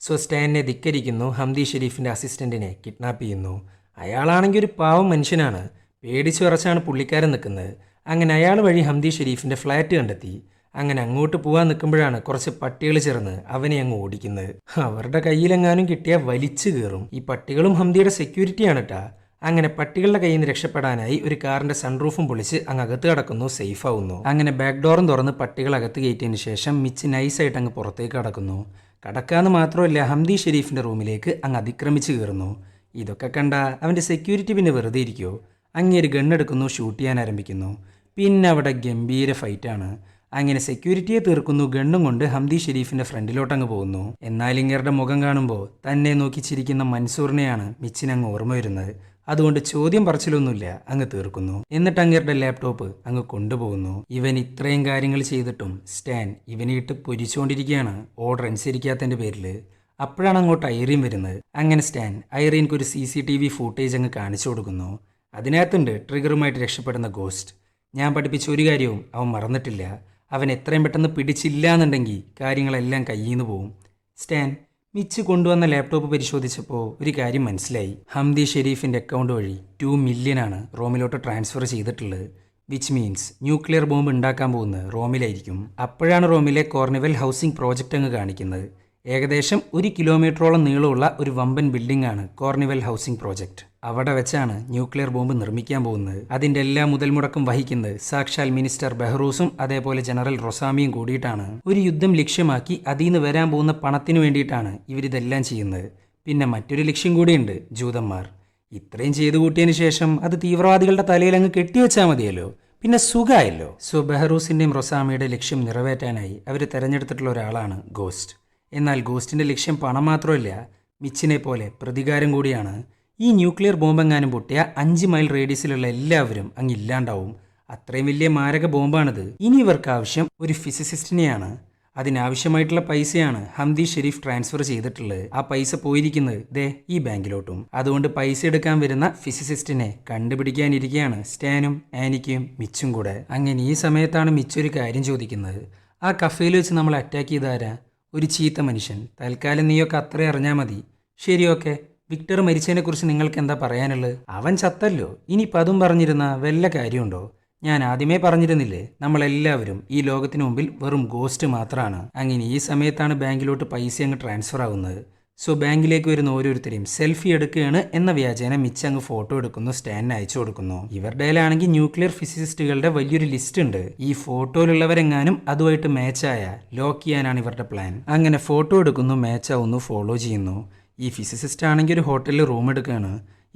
[SPEAKER 1] സോ സ്റ്റാനിനെ ധിക്കരിക്കുന്നു, ഹംദി ഷെരീഫിൻ്റെ അസിസ്റ്റൻറ്റിനെ കിഡ്നാപ്പ് ചെയ്യുന്നു. അയാളാണെങ്കിൽ ഒരു പാവം മനുഷ്യനാണ്. പേടിച്ചു വിറച്ചാണ് പുള്ളിക്കാരൻ നിൽക്കുന്നത്. അങ്ങനെ അയാൾ വഴി ഹംദി ഷെരീഫിൻ്റെ ഫ്ലാറ്റ് കണ്ടെത്തി. അങ്ങനെ അങ്ങോട്ട് പോകാൻ നിൽക്കുമ്പോഴാണ് കുറച്ച് പട്ടികൾ ചേർന്ന് അവനെ അങ്ങ് ഓടിക്കുന്നത്. അവരുടെ കയ്യിലെങ്ങാനും കിട്ടിയാൽ വലിച്ചു കയറും. ഈ പട്ടികളും ഹംദിയുടെ സെക്യൂരിറ്റിയാണ് കേട്ടാ. അങ്ങനെ പട്ടികളുടെ കയ്യിൽ നിന്ന് രക്ഷപ്പെടാനായി ഒരു കാറിന്റെ സൺറൂഫും പൊളിച്ച് അങ്ങ് അകത്ത് കടക്കുന്നു, സേഫ് ആവുന്നു. അങ്ങനെ ബാക്ക് ഡോറും തുറന്ന് പട്ടികൾ അകത്ത് കയറ്റിയതിന് ശേഷം മിച്ച് നൈസായിട്ട് അങ്ങ് പുറത്തേക്ക് കടക്കുന്നു. കടക്കാന്ന് മാത്രമല്ല, ഹംദി ഷെരീഫിന്റെ റൂമിലേക്ക് അങ്ങ് അതിക്രമിച്ച് കയറുന്നു. ഇതൊക്കെ കണ്ട അവന്റെ സെക്യൂരിറ്റി പിന്നെ വെറുതെ ഇരിക്കുമോ? അങ്ങേര് ഗണ്ണെടുക്കുന്നു, ഷൂട്ട് ചെയ്യാൻ ആരംഭിക്കുന്നു. പിന്നെ അവിടെ ഗംഭീര ഫൈറ്റാണ്. അങ്ങനെ സെക്യൂരിറ്റിയെ തീർക്കുന്നു. ഗണ്ണും കൊണ്ട് ഹംദി ഷെരീഫിന്റെ ഫ്രണ്ടിലോട്ടങ്ങ് പോകുന്നു. എന്നാൽ ഇങ്ങരുടെ മുഖം കാണുമ്പോൾ തന്നെ നോക്കി ചിരിക്കുന്ന മൻസൂറിനെയാണ് മിച്ചിനങ്ങ് ഓർമ്മ വരുന്നത്. അതുകൊണ്ട് ചോദ്യം പറച്ചിലൊന്നുമില്ല, അങ്ങ് തീർക്കുന്നു. എന്നിട്ട് അങ്ങേരുടെ ലാപ്ടോപ്പ് അങ്ങ് കൊണ്ടുപോകുന്നു. ഇവൻ ഇത്രയും കാര്യങ്ങൾ ചെയ്തിട്ടും സ്റ്റാൻ ഇവനെ ഇട്ട് പൊരിച്ചുകൊണ്ടിരിക്കുകയാണ്, ഓർഡർ അനുസരിക്കാത്തതിന്റെ പേരിൽ. അപ്പോഴാണ് അങ്ങോട്ട് ഐറീൻ വരുന്നത്. അങ്ങനെ സ്റ്റാൻ ഐറീൻക്ക് ഒരു CCTV ഫൂട്ടേജ് അങ്ങ് കാണിച്ചു കൊടുക്കുന്നു. അതിനകത്തുണ്ട് ട്രിഗറുമായിട്ട് രക്ഷപ്പെടുന്ന ഗോസ്റ്റ്. ഞാൻ പഠിപ്പിച്ച ഒരു കാര്യവും അവൻ മറന്നിട്ടില്ല. അവൻ എത്രയും പെട്ടെന്ന് പിടിച്ചില്ല എന്നുണ്ടെങ്കിൽ കാര്യങ്ങളെല്ലാം കയ്യിൽ നിന്ന് പോവും. സ്റ്റാൻ മിച്ച് കൊണ്ടുവന്ന ലാപ്ടോപ്പ് പരിശോധിച്ചപ്പോൾ ഒരു കാര്യം മനസ്സിലായി. ഹംദി ഷെരീഫിൻ്റെ അക്കൗണ്ട് വഴി 2 മില്യനാണ് റോമിലോട്ട് ട്രാൻസ്ഫർ ചെയ്തിട്ടുള്ളത്. വിച്ച് മീൻസ് ന്യൂക്ലിയർ ബോംബ് ഉണ്ടാക്കാൻ പോകുന്നത് റോമിലായിരിക്കും. അപ്പോഴാണ് റോമിലെ കോർണിവൽ ഹൗസിംഗ് പ്രോജക്റ്റ് അങ്ങ് കാണിക്കുന്നത്. ഏകദേശം 1 കിലോമീറ്ററോളം നീളമുള്ള ഒരു വമ്പൻ ബിൽഡിംഗ് ആണ് കോർണിവൽ ഹൗസിംഗ് പ്രോജക്റ്റ്. അവിടെ വെച്ചാണ് ന്യൂക്ലിയർ ബോംബ് നിർമ്മിക്കാൻ പോകുന്നത്. അതിൻ്റെ എല്ലാ മുതൽ മുടക്കും വഹിക്കുന്നത് സാക്ഷാൽ മിനിസ്റ്റർ ബെഹ്റൂസും അതേപോലെ ജനറൽ റൊസാമിയും കൂടിയിട്ടാണ്. ഒരു യുദ്ധം ലക്ഷ്യമാക്കി അതിൽ നിന്ന് വരാൻ പോകുന്ന പണത്തിന് വേണ്ടിയിട്ടാണ് ഇവരിതെല്ലാം ചെയ്യുന്നത്. പിന്നെ മറ്റൊരു ലക്ഷ്യം കൂടിയുണ്ട്, ജൂതന്മാർ. ഇത്രയും ചെയ്തു കൂട്ടിയതിന് ശേഷം അത് തീവ്രവാദികളുടെ തലയിൽ അങ്ങ് കെട്ടിവെച്ചാൽ മതിയല്ലോ, പിന്നെ സുഖമായല്ലോ. സോ ബെഹ്റൂസിൻ്റെയും റൊസാമിയുടെ ലക്ഷ്യം നിറവേറ്റാനായി അവർ തിരഞ്ഞെടുത്തിട്ടുള്ള ഒരാളാണ് ഗോസ്റ്റ്. എന്നാൽ ഗോസ്റ്റിൻ്റെ ലക്ഷ്യം പണം മാത്രമല്ല, മിച്ചിനെ പോലെ പ്രതികാരം കൂടിയാണ്. ഈ ന്യൂക്ലിയർ ബോംബെങ്ങാനും പൊട്ടിയ 5 മൈൽ റേഡിയസിലുള്ള എല്ലാവരും അങ്ങ് ഇല്ലാണ്ടാവും. അത്രയും വലിയ മാരക ബോംബാണിത്. ഇനി ഇവർക്ക് ആവശ്യം ഒരു ഫിസിസിസ്റ്റിനെയാണ്. അതിനാവശ്യമായിട്ടുള്ള പൈസയാണ് ഹംദി ഷെരീഫ് ട്രാൻസ്ഫർ ചെയ്തിട്ടുള്ളത്. ആ പൈസ പോയിരിക്കുന്നത് ദേ ഈ ബാങ്കിലോട്ടും. അതുകൊണ്ട് പൈസ എടുക്കാൻ വരുന്ന ഫിസിസിസ്റ്റിനെ കണ്ടുപിടിക്കാനിരിക്കുകയാണ് സ്റ്റാനും ആനിക്കും മിച്ചും കൂടെ. അങ്ങനെ ഈ സമയത്താണ് മിച്ചൊരു കാര്യം ചോദിക്കുന്നത്. ആ കഫേയിൽ വെച്ച് നമ്മൾ അറ്റാക്ക് ചെയ്താരാ? ഒരു ചീത്ത മനുഷ്യൻ. തൽക്കാലം നീയൊക്കെ അത്രയും അറിഞ്ഞാൽ മതി. ശരി, ഓക്കെ. വിക്ടർ മരിച്ചതിനെക്കുറിച്ച് നിങ്ങൾക്ക് എന്താ പറയാനുള്ളത്? അവൻ ചത്തല്ലോ, ഇനിയിപ്പോൾ അതും പറഞ്ഞിരുന്ന വല്ല കാര്യമുണ്ടോ? ഞാൻ ആദ്യമേ പറഞ്ഞിരുന്നില്ലേ, നമ്മളെല്ലാവരും ഈ ലോകത്തിന് മുമ്പിൽ വെറും ഗോസ്റ്റ് മാത്രമാണ്. അങ്ങനെ ഈ സമയത്താണ് ബാങ്കിലോട്ട് പൈസ അങ്ങ് ട്രാൻസ്ഫർ ആവുന്നത്. സോ ബാങ്കിലേക്ക് വരുന്ന ഓരോരുത്തരെയും സെൽഫി എടുക്കുകയാണ് എന്ന വ്യാജേന മിച്ച് അങ്ങ് ഫോട്ടോ എടുക്കുന്നു, സ്റ്റാനിന് അയച്ചു കൊടുക്കുന്നു. ഇവരുടെയിലാണെങ്കിൽ ന്യൂക്ലിയർ ഫിസിസിസ്റ്റുകളുടെ വലിയൊരു ലിസ്റ്റ് ഉണ്ട്. ഈ ഫോട്ടോയിലുള്ളവരെങ്ങാനും അതുമായിട്ട് മാച്ചായ ലോക്ക് ചെയ്യാനാണ് ഇവരുടെ പ്ലാൻ. അങ്ങനെ ഫോട്ടോ എടുക്കുന്നു, മാച്ചാവുന്നു, ഫോളോ ചെയ്യുന്നു. ഈ ഫിസിസിസ്റ്റ് ആണെങ്കിൽ ഒരു ഹോട്ടലിൽ റൂം എടുക്കുകയാണ്.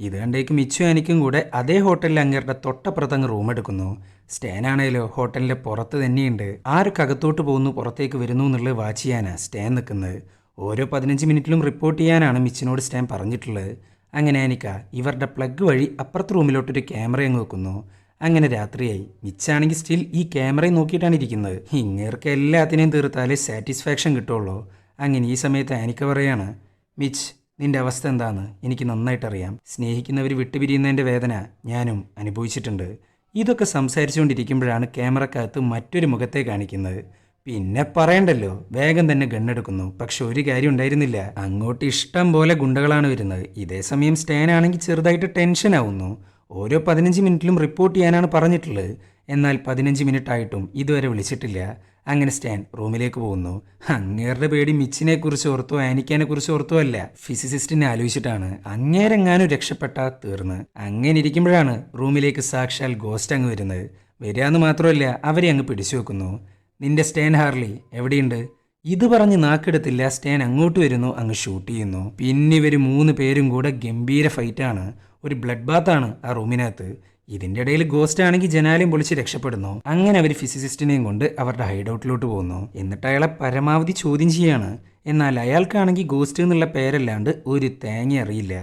[SPEAKER 1] ഇത് കണ്ടേക്ക് മിച്ചും എനിക്കും കൂടെ അതേ ഹോട്ടലിൽ അങ്ങേരുടെ തൊട്ടപ്പുറത്തങ്ങ് റൂം എടുക്കുന്നു. സ്റ്റാൻ ആണേലോ ഹോട്ടലിൻ്റെ പുറത്ത് തന്നെയുണ്ട്. ആരൊക്കെ അകത്തോട്ട് പോകുന്നു പുറത്തേക്ക് വരുന്നു എന്നുള്ളത് വാച്ച് ചെയ്യാനാണ് സ്റ്റാൻ നിൽക്കുന്നത്. ഓരോ 15 മിനിറ്റിലും റിപ്പോർട്ട് ചെയ്യാനാണ് മിച്ചിനോട് സ്റ്റാൻ പറഞ്ഞിട്ടുള്ളത്. അങ്ങനെ ആനിക്ക ഇവരുടെ പ്ലഗ് വഴി അപ്പുറത്തെ റൂമിലോട്ടൊരു ക്യാമറ അങ്ങ് വെക്കുന്നു. അങ്ങനെ രാത്രിയായി. മിച്ചാണെങ്കിൽ സ്റ്റിൽ ഈ ക്യാമറയും നോക്കിയിട്ടാണ് ഇരിക്കുന്നത്. ഇങ്ങേർക്ക് എല്ലാത്തിനെയും തീർത്താലേ സാറ്റിസ്ഫാക്ഷൻ കിട്ടുള്ളൂ. അങ്ങനെ ഈ സമയത്ത് ആനിക്ക പറയാണ്, മിച്ച് നിന്റെ അവസ്ഥ എന്താണെന്ന് എനിക്ക് നന്നായിട്ടറിയാം. സ്നേഹിക്കുന്നവർ വിട്ടുപിരിയുന്നതിൻ്റെ വേദന ഞാനും അനുഭവിച്ചിട്ടുണ്ട്. ഇതൊക്കെ സംസാരിച്ചുകൊണ്ടിരിക്കുമ്പോഴാണ് ക്യാമറക്കകത്ത് മറ്റൊരു മുഖത്തെ കാണിക്കുന്നത്. പിന്നെ പറയണ്ടല്ലോ, വേഗം തന്നെ ഗണ്ണെടുക്കുന്നു. പക്ഷെ ഒരു കാര്യം ഉണ്ടായിരുന്നില്ല, അങ്ങോട്ട് ഇഷ്ടം പോലെ ഗുണ്ടകളാണ് വരുന്നത്. ഇതേ സമയം സ്റ്റാൻ ആണെങ്കിൽ ചെറുതായിട്ട് ടെൻഷൻ ആവുന്നു. ഓരോ 15 മിനിറ്റിലും റിപ്പോർട്ട് ചെയ്യാനാണ് പറഞ്ഞിട്ടുള്ളത്. എന്നാൽ 15 മിനിറ്റ് ആയിട്ടും ഇതുവരെ വിളിച്ചിട്ടില്ല. അങ്ങനെ സ്റ്റാൻ റൂമിലേക്ക് പോകുന്നു. അങ്ങേരുടെ പേടി മിച്ചിനെ കുറിച്ച് ഓർത്തോ ആനിക്കാനെ കുറിച്ച് ഓർത്തോ അല്ല, ഫിസിസിസ്റ്റിനെ ആലോചിച്ചിട്ടാണ്. അങ്ങേരെങ്ങാനും രക്ഷപ്പെട്ടാൽ തീർന്ന്. അങ്ങനെ ഇരിക്കുമ്പോഴാണ് റൂമിലേക്ക് സാക്ഷാൽ ഗോസ്റ്റ് അങ്ങ് വരുന്നത്. വരികയെന്ന് മാത്രമല്ല, അവരെ അങ്ങ് പിടിച്ചു വെക്കുന്നു. നിന്റെ സ്റ്റാൻ ഹാർലി എവിടെയുണ്ട്? ഇത് പറഞ്ഞ് നാക്കെടുത്തില്ല. സ്റ്റാൻ അങ്ങോട്ട് വരുന്നു, അങ്ങ് ഷൂട്ട് ചെയ്യുന്നു. പിന്നെ ഇവർ 3 പേരും കൂടെ ഗംഭീര ഫൈറ്റാണ്. ഒരു ബ്ലഡ് ബാത്താണ് ആ റൂമിനകത്ത്. ഇതിൻ്റെ ഇടയിൽ ഗോസ്റ്റ് ആണെങ്കിൽ ജനാലയും പൊളിച്ച് രക്ഷപ്പെടുന്നു. അങ്ങനെ അവർ ഫിസിസിസ്റ്റിനെയും കൊണ്ട് അവരുടെ ഹൈഡൗട്ടിലോട്ട് പോകുന്നു. എന്നിട്ട് അയാളെ പരമാവധി ചോദ്യം ചെയ്യാണ്. എന്നാൽ അയാൾക്കാണെങ്കിൽ ഗോസ്റ്റ് എന്നുള്ള പേരല്ലാണ്ട് ഒരു തേങ്ങ അറിയില്ല.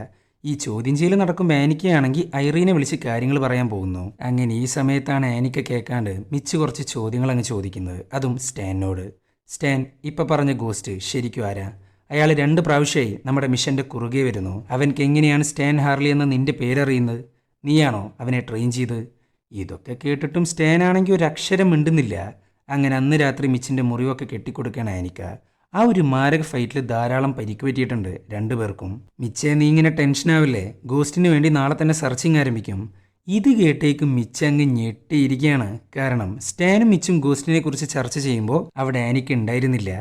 [SPEAKER 1] ഈ ചോദ്യം ചെയ്യൽ നടക്കുമ്പോൾ ആനിക്കയാണെങ്കിൽ ഐറീനെ വിളിച്ച് കാര്യങ്ങൾ പറയാൻ പോകുന്നു. അങ്ങനെ ഈ സമയത്താണ് ആനിക്ക കേൾക്കാണ്ട് മിച്ച് കുറച്ച് ചോദ്യങ്ങൾ അങ്ങ് ചോദിക്കുന്നത്, അതും സ്റ്റാനോട്. സ്റ്റാൻ, ഇപ്പം പറഞ്ഞ ഗോസ്റ്റ് ശരിക്കും ആരാ? അയാൾ 2 പ്രാവശ്യമായി നമ്മുടെ മിഷൻ്റെ കുറുകെ വരുന്നു. അവൻക്ക് എങ്ങനെയാണ് സ്റ്റാൻ ഹാർലി എന്ന നിന്റെ പേരറിയുന്നത്? നീയാണോ അവനെ ട്രെയിൻ ചെയ്ത്? ഇതൊക്കെ കേട്ടിട്ടും സ്റ്റാൻ ആണെങ്കിൽ ഒരു അക്ഷരം മിണ്ടുന്നില്ല. അങ്ങനെ അന്ന് രാത്രി മിച്ചിൻ്റെ മുറിവൊക്കെ കെട്ടിക്കൊടുക്കുകയാണ് ആനിക്ക. ആ ഒരു മാരക ഫൈറ്റിൽ ധാരാളം പരിക്ക് പറ്റിയിട്ടുണ്ട് 2 പേർക്കും. മിച്ചേ, നീ ഇങ്ങനെ ടെൻഷനാവില്ലേ? ഗോസ്റ്റിന് വേണ്ടി നാളെ തന്നെ സെർച്ചിങ് ആരംഭിക്കും. ഇത് കേട്ടേക്കും മിച്ച അങ്ങ് ഞെട്ടിയിരിക്കുകയാണ്. കാരണം സ്റ്റാനും മിച്ചും ഗോസ്റ്റിനെ കുറിച്ച് ചർച്ച ചെയ്യുമ്പോൾ അവിടെ ആനിക്ക ഉണ്ടായിരുന്നില്ല.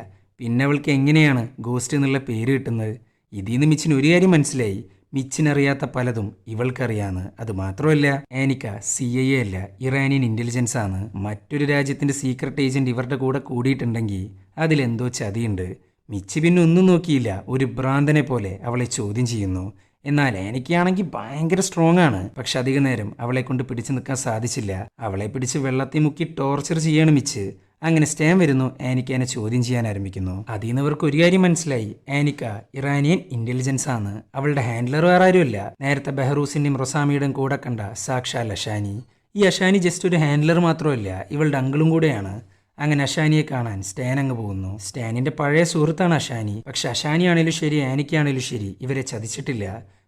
[SPEAKER 1] പിന്നെ അവൾക്ക് എങ്ങനെയാണ് ഗോസ്റ്റ് എന്നുള്ള പേര് കിട്ടുന്നത്? ഇതിൽ നിന്ന് മിച്ചിന് ഒരു കാര്യം മനസ്സിലായി, മിച്ചിനറിയാത്ത പലതും ഇവൾക്കറിയാന്ന്. അത് മാത്രമല്ല, ആനിക്ക CIA അല്ല, ഇറാനിയൻ ഇൻ്റലിജൻസ് ആണ്. മറ്റൊരു രാജ്യത്തിൻ്റെ സീക്രട്ട് ഏജൻറ്റ് ഇവരുടെ കൂടെ കൂടിയിട്ടുണ്ടെങ്കിൽ അതിലെന്തോ ചതിയുണ്ട്. മിച്ച് പിന്നെ ഒന്നും നോക്കിയില്ല, ഒരു ഭ്രാന്തനെ പോലെ അവളെ ചോദ്യം ചെയ്യുന്നു. എന്നാൽ ആനിക്കയാണെങ്കിൽ ഭയങ്കര സ്ട്രോങ് ആണ്. പക്ഷെ അധിക നേരം അവളെ കൊണ്ട് പിടിച്ചു നിൽക്കാൻ സാധിച്ചില്ല. അവളെ പിടിച്ച് വെള്ളത്തിൽ മുക്കി ടോർച്ചർ ചെയ്യാണ് മിച്ച്. അങ്ങനെ സ്റ്റാൻ വരുന്നു, ആനിക്കനെ ചോദ്യം ചെയ്യാൻ ആരംഭിക്കുന്നു. അതിൽ നിന്ന് ഇവർക്ക് ഒരു കാര്യം മനസ്സിലായി, ആനിക്ക ഇറാനിയൻ ഇന്റലിജൻസ് ആണ്. അവളുടെ ഹാൻഡ്ലർ വേറെ ആരുമല്ല, നേരത്തെ ബെഹറൂസിന്റെയും റൊസാമിയുടെയും കൂടെ കണ്ട സാക്ഷാൽ അഷാനി. ഈ അഷാനി ജസ്റ്റ് ഒരു ഹാൻഡ്ലർ മാത്രമല്ല, ഇവളുടെ അങ്കിളും കൂടെയാണ്. അങ്ങനെ അഷാനിയെ കാണാൻ സ്റ്റാൻ അങ്ങ് പോകുന്നു. സ്റ്റാനിന്റെ പഴയ സുഹൃത്താണ് അഷാനി. പക്ഷെ അഷാനി ആണേലും ശരി, ആനിക്കാണേലും ശരി, ഇവരെ ചതിച്ചിട്ടില്ല.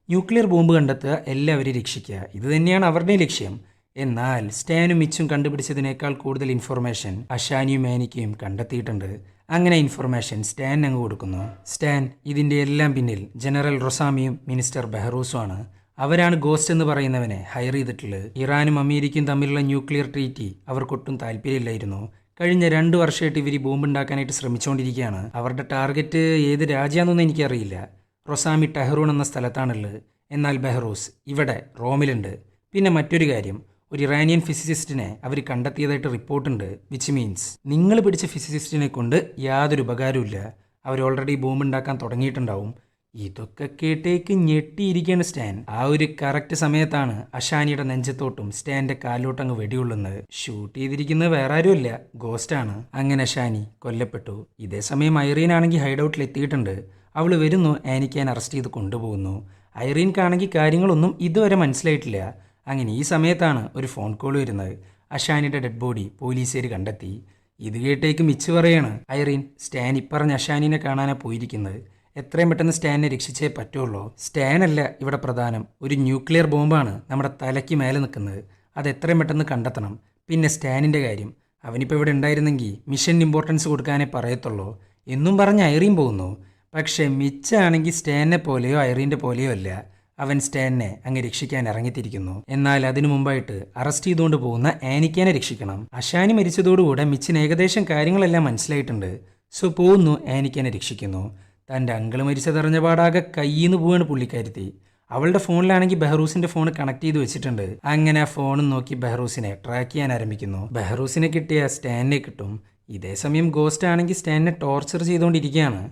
[SPEAKER 1] ന്യൂക്ലിയർ ബോംബ് കണ്ടെത്തുക, എല്ലാവരെയും രക്ഷിക്കുക, ഇത് തന്നെയാണ് അവരുടെ ലക്ഷ്യം. എന്നാൽ സ്റ്റാനും മിച്ചും കണ്ടുപിടിച്ചതിനേക്കാൾ കൂടുതൽ ഇൻഫർമേഷൻ അഷാനിയും ആനിക്കയും കണ്ടെത്തിയിട്ടുണ്ട്. അങ്ങനെ ഇൻഫർമേഷൻ സ്റ്റാൻ അങ്ങ് കൊടുക്കുന്നു. സ്റ്റാൻ, ഇതിൻ്റെ എല്ലാം പിന്നിൽ ജനറൽ റൊസാമിയും മിനിസ്റ്റർ ബെഹറൂസുമാണ്. അവരാണ് ഗോസ്റ്റ് എന്ന് പറയുന്നവനെ ഹയർ ചെയ്തിട്ടുള്ളത്. ഇറാനും അമേരിക്കയും തമ്മിലുള്ള ന്യൂക്ലിയർ ട്രീറ്റി അവർക്കൊട്ടും താല്പര്യമില്ലായിരുന്നു. കഴിഞ്ഞ 2 വർഷമായിട്ട് ഇവർ ബോംബ് ഉണ്ടാക്കാനായിട്ട് ശ്രമിച്ചുകൊണ്ടിരിക്കുകയാണ്. അവരുടെ ടാർഗറ്റ് ഏത് രാജ്യമാണെന്നൊന്നും എനിക്കറിയില്ല. റൊസാമി ടെഹ്റൂൺ എന്ന സ്ഥലത്താണുള്ളത്. എന്നാൽ ബെഹറൂസ് ഇവിടെ റോമിലുണ്ട്. പിന്നെ മറ്റൊരു കാര്യം, ഒരു ഇറാനിയൻ ഫിസിസിസ്റ്റിനെ അവർ കണ്ടെത്തിയതായിട്ട് റിപ്പോർട്ടുണ്ട്. വിച്ച് മീൻസ് നിങ്ങൾ പിടിച്ച ഫിസിസിസ്റ്റിനെ കൊണ്ട് യാതൊരു ഉപകാരമില്ല. അവർ ഓൾറെഡി ബോംബ് ഉണ്ടാക്കാൻ തുടങ്ങിയിട്ടുണ്ടാവും. ഇതൊക്കെ കേട്ടേക്ക് ഞെട്ടിയിരിക്കുകയാണ് സ്റ്റാൻ. ആ ഒരു കറക്റ്റ് സമയത്താണ് അഷാനിയുടെ നെഞ്ചത്തോട്ടും സ്റ്റാൻ്റെ കാലിലോട്ടങ്ങ് വെടികൊള്ളുന്നത്. ഷൂട്ട് ചെയ്തിരിക്കുന്നത് വേറെ ആരുമല്ല, ഗോസ്റ്റാണ്. അങ്ങനെ അഷാനി കൊല്ലപ്പെട്ടു. ഇതേ സമയം ഐറീൻ ആണെങ്കിൽ ഹൈഡൗട്ടിൽ എത്തിയിട്ടുണ്ട്. അവൾ വരുന്നു, ആനിക്കാൻ അറസ്റ്റ് ചെയ്ത് കൊണ്ടുപോകുന്നു. ഐറീൻക്കാണെങ്കിൽ കാര്യങ്ങളൊന്നും ഇതുവരെ മനസ്സിലായിട്ടില്ല. അങ്ങനെ ഈ സമയത്താണ് ഒരു ഫോൺ കോൾ വരുന്നത്. അഷാനിയുടെ ഡെഡ് ബോഡി പോലീസുകാർ കണ്ടെത്തി. ഇത് കേട്ടേക്ക് മിച്ച് പറയാണ്, ഐറീൻ, സ്റ്റാൻ ഇപ്പറഞ്ഞ അഷാനിനെ കാണാനാണ് പോയിരിക്കുന്നത്. എത്രയും പെട്ടെന്ന് സ്റ്റാനിനെ രക്ഷിച്ചേ പറ്റുള്ളൂ. സ്റ്റാനല്ല ഇവിടെ പ്രധാനം, ഒരു ന്യൂക്ലിയർ ബോംബാണ് നമ്മുടെ തലയ്ക്ക് മേലെ നിൽക്കുന്നത്. അത് എത്രയും പെട്ടെന്ന് കണ്ടെത്തണം. പിന്നെ സ്റ്റാനിൻ്റെ കാര്യം, അവനിപ്പോൾ ഇവിടെ ഉണ്ടായിരുന്നെങ്കിൽ മിഷൻ ഇമ്പോർട്ടൻസ് കൊടുക്കാനേ പറയത്തുള്ളൂ എന്നും പറഞ്ഞ് ഐറീൻ പോകുന്നു. പക്ഷേ മിച്ചാണെങ്കിൽ സ്റ്റാനിനെ പോലെയോ ഐറീൻ്റെ പോലെയോ അല്ല. അവൻ സ്റ്റാനിനെ അങ്ങ് രക്ഷിക്കാൻ ഇറങ്ങിത്തിരിക്കുന്നു. എന്നാൽ അതിനു മുമ്പായിട്ട് അറസ്റ്റ് ചെയ്തുകൊണ്ട് പോകുന്ന ആനിക്കാനെ രക്ഷിക്കണം. അഷാനി മരിച്ചതോടുകൂടെ മിച്ചിന് ഏകദേശം കാര്യങ്ങളെല്ലാം മനസ്സിലായിട്ടുണ്ട്. സോ പോകുന്നു, ആനിക്കാനെ രക്ഷിക്കുന്നു. തൻ്റെ അങ്കിള് മരിച്ചതറിഞ്ഞ പാടാകെ കയ്യിന്ന് പോവാണ് പുള്ളിക്കാരുത്തി. അവളുടെ ഫോണിലാണെങ്കിൽ ബെഹ്റൂസിന്റെ ഫോൺ കണക്ട് ചെയ്ത് വെച്ചിട്ടുണ്ട്. അങ്ങനെ ആ ഫോണും നോക്കി ബെഹ്റൂസിനെ ട്രാക്ക് ചെയ്യാൻ ആരംഭിക്കുന്നു. ബെഹ്റൂസിനെ കിട്ടിയ സ്റ്റാനിനെ കിട്ടും. ഇതേ സമയം ഗോസ്റ്റ് ആണെങ്കിൽ സ്റ്റാനിനെ ടോർച്ചർ ചെയ്തുകൊണ്ടിരിക്കുകയാണ്.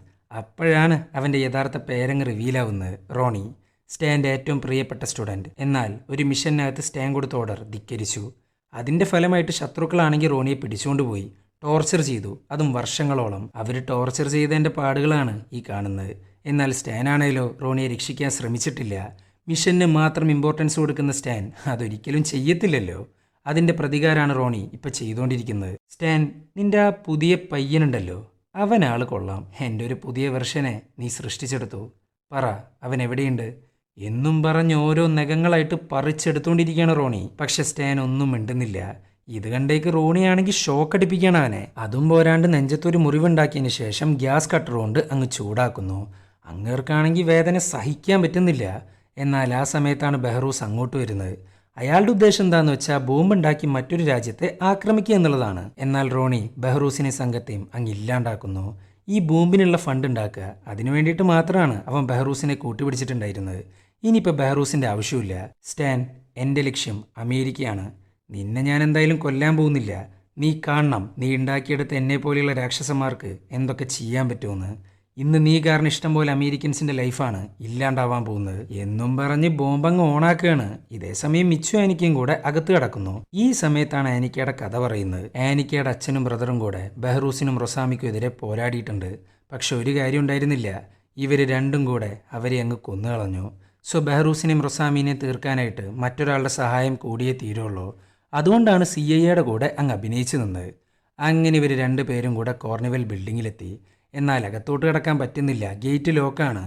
[SPEAKER 1] അപ്പോഴാണ് അവൻ്റെ യഥാർത്ഥ പേരങ്ങ് റിവീലാവുന്നത്. റോണി, സ്റ്റാൻ്റെ ഏറ്റവും പ്രിയപ്പെട്ട സ്റ്റുഡൻറ്റ്. എന്നാൽ ഒരു മിഷനകത്ത് സ്റ്റാൻ കൊടുത്ത ഓർഡർ ധിക്കരിച്ചു. അതിൻ്റെ ഫലമായിട്ട് ശത്രുക്കളാണെങ്കിൽ റോണിയെ പിടിച്ചുകൊണ്ടുപോയി ടോർച്ചർ ചെയ്തു, അതും വർഷങ്ങളോളം. അവർ ടോർച്ചർ ചെയ്തതിൻ്റെ പാടുകളാണ് ഈ കാണുന്നത്. എന്നാൽ സ്റ്റാൻ ആണേലോ റോണിയെ രക്ഷിക്കാൻ ശ്രമിച്ചിട്ടില്ല. മിഷന് മാത്രം ഇമ്പോർട്ടൻസ് കൊടുക്കുന്ന സ്റ്റാൻ അതൊരിക്കലും ചെയ്യത്തില്ലല്ലോ. അതിൻ്റെ പ്രതികാരമാണ് റോണി ഇപ്പം ചെയ്തുകൊണ്ടിരിക്കുന്നത്. സ്റ്റാൻ, നിൻ്റെ ആ പുതിയ പയ്യനുണ്ടല്ലോ, അവനാൾ കൊള്ളാം. എൻ്റെ ഒരു പുതിയ വെർഷനെ നീ സൃഷ്ടിച്ചെടുത്തു. പറ, അവൻ എവിടെയുണ്ട് എന്നും പറഞ്ഞ് ഓരോ നഖങ്ങളായിട്ട് പറിച്ചെടുത്തുകൊണ്ടിരിക്കുകയാണ് റോണി. പക്ഷെ സ്റ്റാൻ ഒന്നും മിണ്ടുന്നില്ല. ഇത് കണ്ടേക്ക് റോണിയാണെങ്കിൽ ഷോക്ക് അടിപ്പിക്കുകയാണ് അവനെ. അതും പോരാണ്ട് നെഞ്ചത്തൊരു മുറിവുണ്ടാക്കിയതിന് ശേഷം ഗ്യാസ് കട്ടർ കൊണ്ട് അങ്ങ് ചൂടാക്കുന്നു. അങ്ങേർക്കാണെങ്കിൽ വേദന സഹിക്കാൻ പറ്റുന്നില്ല. എന്നാൽ ആ സമയത്താണ് ബെഹ്റൂസ് അങ്ങോട്ട് വരുന്നത്. അയാളുടെ ഉദ്ദേശം എന്താണെന്ന് വെച്ചാൽ ബോംബുണ്ടാക്കി മറ്റൊരു രാജ്യത്തെ ആക്രമിക്കുക എന്നുള്ളതാണ്. എന്നാൽ റോണി ബെഹ്റൂസിനെ സംഘത്തെയും അങ്ങ് ഇല്ലാണ്ടാക്കുന്നു. ഈ ബോംബിനുള്ള ഫണ്ട് ഉണ്ടാക്കുക, അതിനു വേണ്ടിയിട്ട് മാത്രമാണ് അവൻ ബെഹ്റൂസിനെ കൂട്ടുപിടിച്ചിട്ടുണ്ടായിരുന്നത്. ഇനിയിപ്പോൾ ബെഹ്റൂസിൻ്റെ ആവശ്യമില്ല. സ്റ്റാൻ, എൻ്റെ ലക്ഷ്യം അമേരിക്കയാണ്. നിന്നെ ഞാൻ എന്തായാലും കൊല്ലാൻ പോകുന്നില്ല. നീ കാണണം നീ ഉണ്ടാക്കിയെടുത്ത എന്നെ പോലെയുള്ള രാക്ഷസന്മാർക്ക് എന്തൊക്കെ ചെയ്യാൻ പറ്റുമെന്ന്. ഇന്ന് നീ കാരണം ഇഷ്ടം പോലെ അമേരിക്കൻസിൻ്റെ ലൈഫാണ് ഇല്ലാണ്ടാവാൻ പോകുന്നത് എന്നും പറഞ്ഞ് ബോംബങ്ങ് ഓണാക്കുകയാണ്. ഇതേ സമയം മിച്ചു ആനിക്കയും കൂടെ അകത്ത് കിടക്കുന്നു. ഈ സമയത്താണ് ആനിക്കയുടെ കഥ പറയുന്നത്. ആനിക്കയുടെ അച്ഛനും ബ്രദറും കൂടെ ബെഹ്റൂസിനും റൊസാമിക്കും എതിരെ പോരാടിയിട്ടുണ്ട്. പക്ഷെ ഒരു കാര്യം ഉണ്ടായിരുന്നില്ല, ഇവർ രണ്ടും കൂടെ അവരെ അങ്ങ് കൊന്നുകളഞ്ഞു. സോ ബെഹ്റൂസിനെയും റൊസാമിനെയും തീർക്കാനായിട്ട് മറ്റൊരാളുടെ സഹായം കൂടിയേ തീരുള്ളൂ. അതുകൊണ്ടാണ് CIA കൂടെ അങ്ങ് അഭിനയിച്ചു നിന്നത്. അങ്ങനെ ഇവർ രണ്ടുപേരും കൂടെ കോർണിവൽ ബിൽഡിങ്ങിലെത്തി. എന്നാൽ അകത്തോട്ട് കിടക്കാൻ പറ്റുന്നില്ല, ഗേറ്റ് ലോക്കാണ്.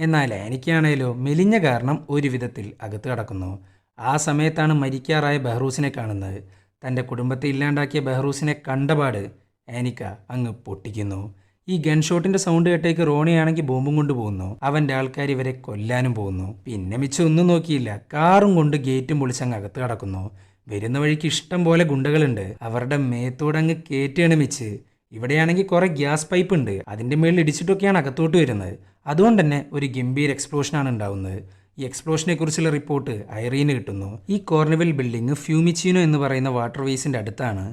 [SPEAKER 1] എന്നാൽ എനിക്കാണേലോ മെലിഞ്ഞ കാരണം ഒരു വിധത്തിൽ അകത്ത് കിടക്കുന്നു. ആ സമയത്താണ് മരിക്കാറായ ബെഹ്റൂസിനെ കാണുന്നത്. തൻ്റെ കുടുംബത്തെ ഇല്ലാണ്ടാക്കിയ ബെഹ്റൂസിനെ കണ്ടപാട് ആനിക്ക അങ്ങ് പൊട്ടിക്കുന്നു. ഈ ഗൺഷോട്ടിൻ്റെ സൗണ്ട് കേട്ടേക്ക് റോണിയാണെങ്കിൽ ബോംബും കൊണ്ട് പോകുന്നു. അവൻ്റെ ആൾക്കാർ ഇവരെ കൊല്ലാനും പോകുന്നു. പിന്നെ മിച്ചം ഒന്നും നോക്കിയില്ല, കാറും കൊണ്ട് ഗേറ്റും പൊളിച്ചങ്ങ് അകത്ത് കിടക്കുന്നു. വരുന്ന വഴിക്ക് ഇഷ്ടം പോലെ ഗുണ്ടകളുണ്ട്. അവരുടെ മേത്തോടങ്ങ് കയറ്റുകയാണ് മിച്ച്. ഇവിടെയാണെങ്കിൽ കുറേ ഗ്യാസ് പൈപ്പ് ഉണ്ട്, അതിൻ്റെ മേളിൽ ഇടിച്ചിട്ടൊക്കെയാണ് അകത്തോട്ട് വരുന്നത്. അതുകൊണ്ട് തന്നെ ഒരു ഗംഭീര എക്സ്പ്ലോഷനാണ് ഉണ്ടാവുന്നത്. ഈ എക്സ്പ്ലോഷനെ കുറിച്ചുള്ള റിപ്പോർട്ട് ഐറീന് കിട്ടുന്നു. ഈ കോർണിവൽ ബിൽഡിംഗ് ഫ്യൂമിച്ചിനോ എന്ന് പറയുന്ന വാട്ടർ വേസിൻ്റെ അടുത്താണ്.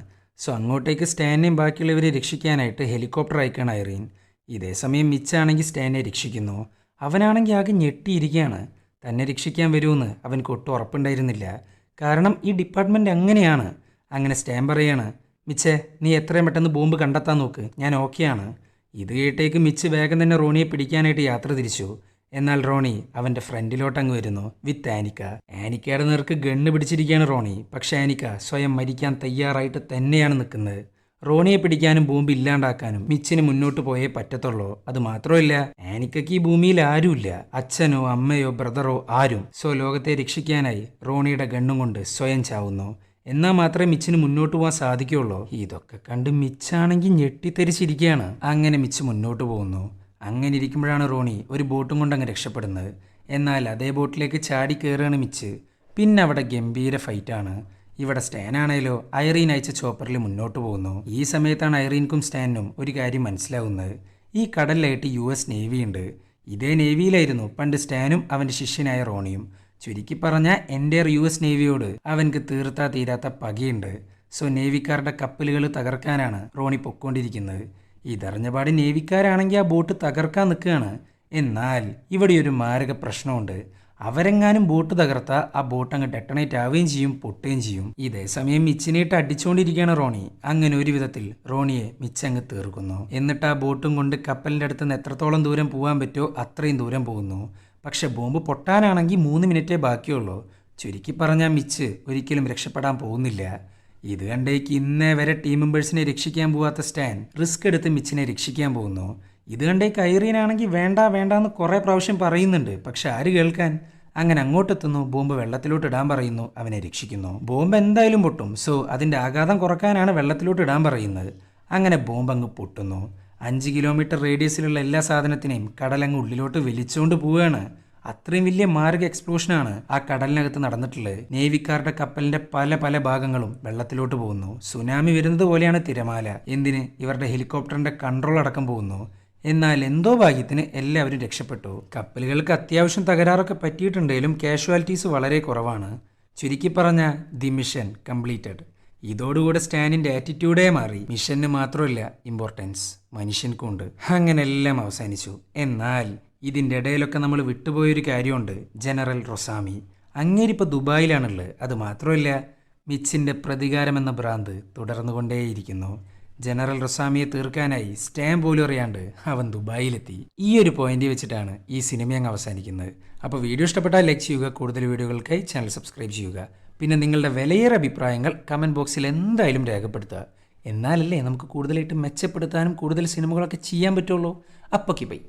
[SPEAKER 1] സോ അങ്ങോട്ടേക്ക് സ്റ്റാനെയും ബാക്കിയുള്ളവരെ രക്ഷിക്കാനായിട്ട് ഹെലികോപ്റ്റർ അയക്കുകയാണ് ഐറീൻ. ഇതേ സമയം മിച്ചാണെങ്കിൽ സ്റ്റാനെ രക്ഷിക്കുന്നു. അവനാണെങ്കിൽ ആകെ ഞെട്ടിയിരിക്കുകയാണ്. തന്നെ രക്ഷിക്കാൻ വരുമെന്ന് അവൻക്ക് ഒട്ടും ഉറപ്പുണ്ടായിരുന്നില്ല. കാരണം ഈ ഡിപ്പാർട്ട്മെൻറ്റ് അങ്ങനെയാണ്. അങ്ങനെ സ്റ്റാൻ പറയാണ്, മിച്ചേ നീ എത്രയും പെട്ടെന്ന് ബോംബ് കണ്ടെത്താൻ നോക്ക്, ഞാൻ ഓക്കെയാണ്. ഇത് കേട്ടേക്ക് മിച്ച് വേഗം തന്നെ റോണിയെ പിടിക്കാനായിട്ട് യാത്ര തിരിച്ചു. എന്നാൽ റോണി അവൻ്റെ ഫ്രണ്ടിലോട്ട് അങ്ങ് വരുന്നു വിത്ത് ആനിക്ക. ആനിക്കയുടെ നേർക്ക് ഗണ്ണ് പിടിച്ചിരിക്കുകയാണ് റോണി. പക്ഷേ ആനിക്ക സ്വയം മരിക്കാൻ തയ്യാറായിട്ട് തന്നെയാണ് നിൽക്കുന്നത്. റോണിയെ പിടിക്കാനും ബോംബ് ഇല്ലാണ്ടാക്കാനും മിച്ചിന് മുന്നോട്ട് പോയേ പറ്റത്തുള്ളൂ. അത് മാത്രമല്ല, ആനിക്കയ്ക്ക് ഈ ഭൂമിയിൽ ആരുമില്ല, അച്ഛനോ അമ്മയോ ബ്രദറോ ആരും. സോ ലോകത്തെ രക്ഷിക്കാനായി റോണിയുടെ ഗണ്ണും കൊണ്ട് സ്വയം ചാവുന്നു. എന്നാൽ മാത്രമേ മിച്ചിന് മുന്നോട്ട് പോകാൻ സാധിക്കുകയുള്ളൂ. ഇതൊക്കെ കണ്ട് മിച്ചാണെങ്കിൽ ഞെട്ടിത്തെരിച്ചിരിക്കുകയാണ്. അങ്ങനെ മിച്ച് മുന്നോട്ട് പോകുന്നു. അങ്ങനെ ഇരിക്കുമ്പോഴാണ് റോണി ഒരു ബോട്ടും കൊണ്ടങ്ങ് രക്ഷപ്പെടുന്നത്. എന്നാൽ അതേ ബോട്ടിലേക്ക് ചാടി കയറുകയാണ് മിച്ച്. പിന്നെ അവിടെ ഗംഭീര ഫൈറ്റാണ്. ഇവിടെ സ്റ്റാനാണേലോ ഐറീൻ അയച്ച ചോപ്പറിൽ മുന്നോട്ട് പോകുന്നു. ഈ സമയത്താണ് ഐറീൻക്കും സ്റ്റാനും ഒരു കാര്യം മനസ്സിലാവുന്നത്. ഈ കടലിലായിട്ട് US നേവി ഉണ്ട്. ഇതേ നേവിയിലായിരുന്നു പണ്ട് സ്റ്റാനും അവൻ്റെ ശിഷ്യനായ റോണിയും. ചുരുക്കി പറഞ്ഞാൽ എൻ്റെ US നേവിയോട് അവൻക്ക് തീർത്താ തീരാത്ത പകയുണ്ട്. സോ നേവിക്കാരുടെ കപ്പലുകൾ തകർക്കാനാണ് റോണി പൊക്കോണ്ടിരിക്കുന്നത്. ഇതറിഞ്ഞപാട് നേവിക്കാരാണെങ്കിൽ ആ ബോട്ട് തകർക്കാൻ നിൽക്കുകയാണ്. എന്നാൽ ഇവിടെ ഒരു മാരക പ്രശ്നമുണ്ട്. അവരെങ്ങാനും ബോട്ട് തകർത്താൽ ആ ബോട്ട് അങ്ങ് ഡെട്ടണേറ്റ് ആവുകയും ചെയ്യും, പൊട്ടുകയും ചെയ്യും. ഇതേ സമയം മിച്ചിനായിട്ട് അടിച്ചുകൊണ്ടിരിക്കുകയാണ് റോണി. അങ്ങനെ ഒരു വിധത്തിൽ റോണിയെ മിച്ചങ്ങ് തീർക്കുന്നു. എന്നിട്ട് ആ ബോട്ടും കൊണ്ട് കപ്പലിൻ്റെ അടുത്ത് നിന്ന് എത്രത്തോളം ദൂരം പോകാൻ പറ്റുമോ അത്രയും ദൂരം പോകുന്നു. പക്ഷെ ബോംബ് പൊട്ടാനാണെങ്കിൽ 3 മിനിറ്റേ ബാക്കിയുള്ളൂ. ചുരുക്കി പറഞ്ഞാൽ മിച്ച് ഒരിക്കലും രക്ഷപ്പെടാൻ പോകുന്നില്ല. ഇത് കണ്ടേക്ക് ഇന്നേ വരെ ടീം മെമ്പേഴ്സിനെ രക്ഷിക്കാൻ പോവാത്ത സ്റ്റാൻ റിസ്ക് എടുത്ത് മിച്ചിനെ രക്ഷിക്കാൻ പോകുന്നു. ഇത് കണ്ടേക്ക് ഐറീനാണെങ്കിൽ വേണ്ട വേണ്ടാന്ന് കുറേ പ്രാവശ്യം പറയുന്നുണ്ട്. പക്ഷെ ആര് കേൾക്കാൻ? അങ്ങനെ അങ്ങോട്ടെത്തുന്നു. ബോംബ് വെള്ളത്തിലോട്ട് ഇടാൻ പറയുന്നു. അവനെ രക്ഷിക്കുന്നു. ബോംബ് എന്തായാലും പൊട്ടും. സോ അതിൻ്റെ ആഘാതം കുറക്കാനാണ് വെള്ളത്തിലോട്ട് ഇടാൻ പറയുന്നത്. അങ്ങനെ ബോംബ് അങ്ങ് പൊട്ടുന്നു. 5 കിലോമീറ്റർ റേഡിയസിലുള്ള എല്ലാ സാധനത്തിനെയും കടലങ്ങ് ഉള്ളിലോട്ട് വലിച്ചുകൊണ്ട് പോവുകയാണ്. അത്രയും വലിയ മാരക എക്സ്പ്ലോഷനാണ് ആ കടലിനകത്ത് നടന്നിട്ടുള്ളത്. നേവിക്കാരുടെ കപ്പലിന്റെ പല ഭാഗങ്ങളും വെള്ളത്തിലോട്ട് പോകുന്നു. സുനാമി വരുന്നത് പോലെയാണ് തിരമാല. എന്തിന്? ഇവരുടെ ഹെലികോപ്റ്ററിന്റെ കൺട്രോൾ അടക്കം പോകുന്നു. എന്നാൽ എന്തോ ഭാഗ്യത്തിന് എല്ലാവരും രക്ഷപ്പെട്ടു. കപ്പലുകൾക്ക് അത്യാവശ്യം തകരാറൊക്കെ പറ്റിയിട്ടുണ്ടെങ്കിലും കാഷ്വാലിറ്റീസ് വളരെ കുറവാണ്. ചുരുക്കി പറഞ്ഞ ദി മിഷൻ കംപ്ലീറ്റഡ്. ഇതോടുകൂടെ സ്റ്റാനിൻ്റെ ആറ്റിറ്റ്യൂഡേ മാറി. മിഷന് മാത്രമല്ല ഇമ്പോർട്ടൻസ്, മനുഷ്യൻക്കുണ്ട്. അങ്ങനെ എല്ലാം അവസാനിച്ചു. എന്നാൽ ഇതിൻ്റെ ഇടയിലൊക്കെ നമ്മൾ വിട്ടുപോയൊരു കാര്യമുണ്ട്. ജനറൽ റൊസാമി അങ്ങേരിപ്പോൾ ദുബായിലാണുള്ളത്. അത് മാത്രമല്ല, മിച്ചിൻ്റെ പ്രതികാരമെന്ന ഭ്രാന്ത് തുടർന്നുകൊണ്ടേയിരിക്കുന്നു. ജനറൽ റൊസാമിയെ തീർക്കാനായി സ്റ്റാമ്പ് പോലും അറിയാണ്ട് അവൻ ദുബായിലെത്തി. ഈ ഒരു പോയിന്റ് വെച്ചിട്ടാണ് ഈ സിനിമ അങ്ങ് അവസാനിക്കുന്നത്. അപ്പോൾ വീഡിയോ ഇഷ്ടപ്പെട്ടാൽ ലൈക്ക് ചെയ്യുക. കൂടുതൽ വീഡിയോകൾക്കായി ചാനൽ സബ്സ്ക്രൈബ് ചെയ്യുക. പിന്നെ നിങ്ങളുടെ വിലയേറെ അഭിപ്രായങ്ങൾ കമൻറ്റ് ബോക്സിൽ എന്തായാലും രേഖപ്പെടുത്തുക. എന്നാലല്ലേ നമുക്ക് കൂടുതലായിട്ട് മെച്ചപ്പെടുത്താനും കൂടുതൽ സിനിമകളൊക്കെ ചെയ്യാൻ പറ്റുള്ളൂ. അപ്പോൾ ബൈ.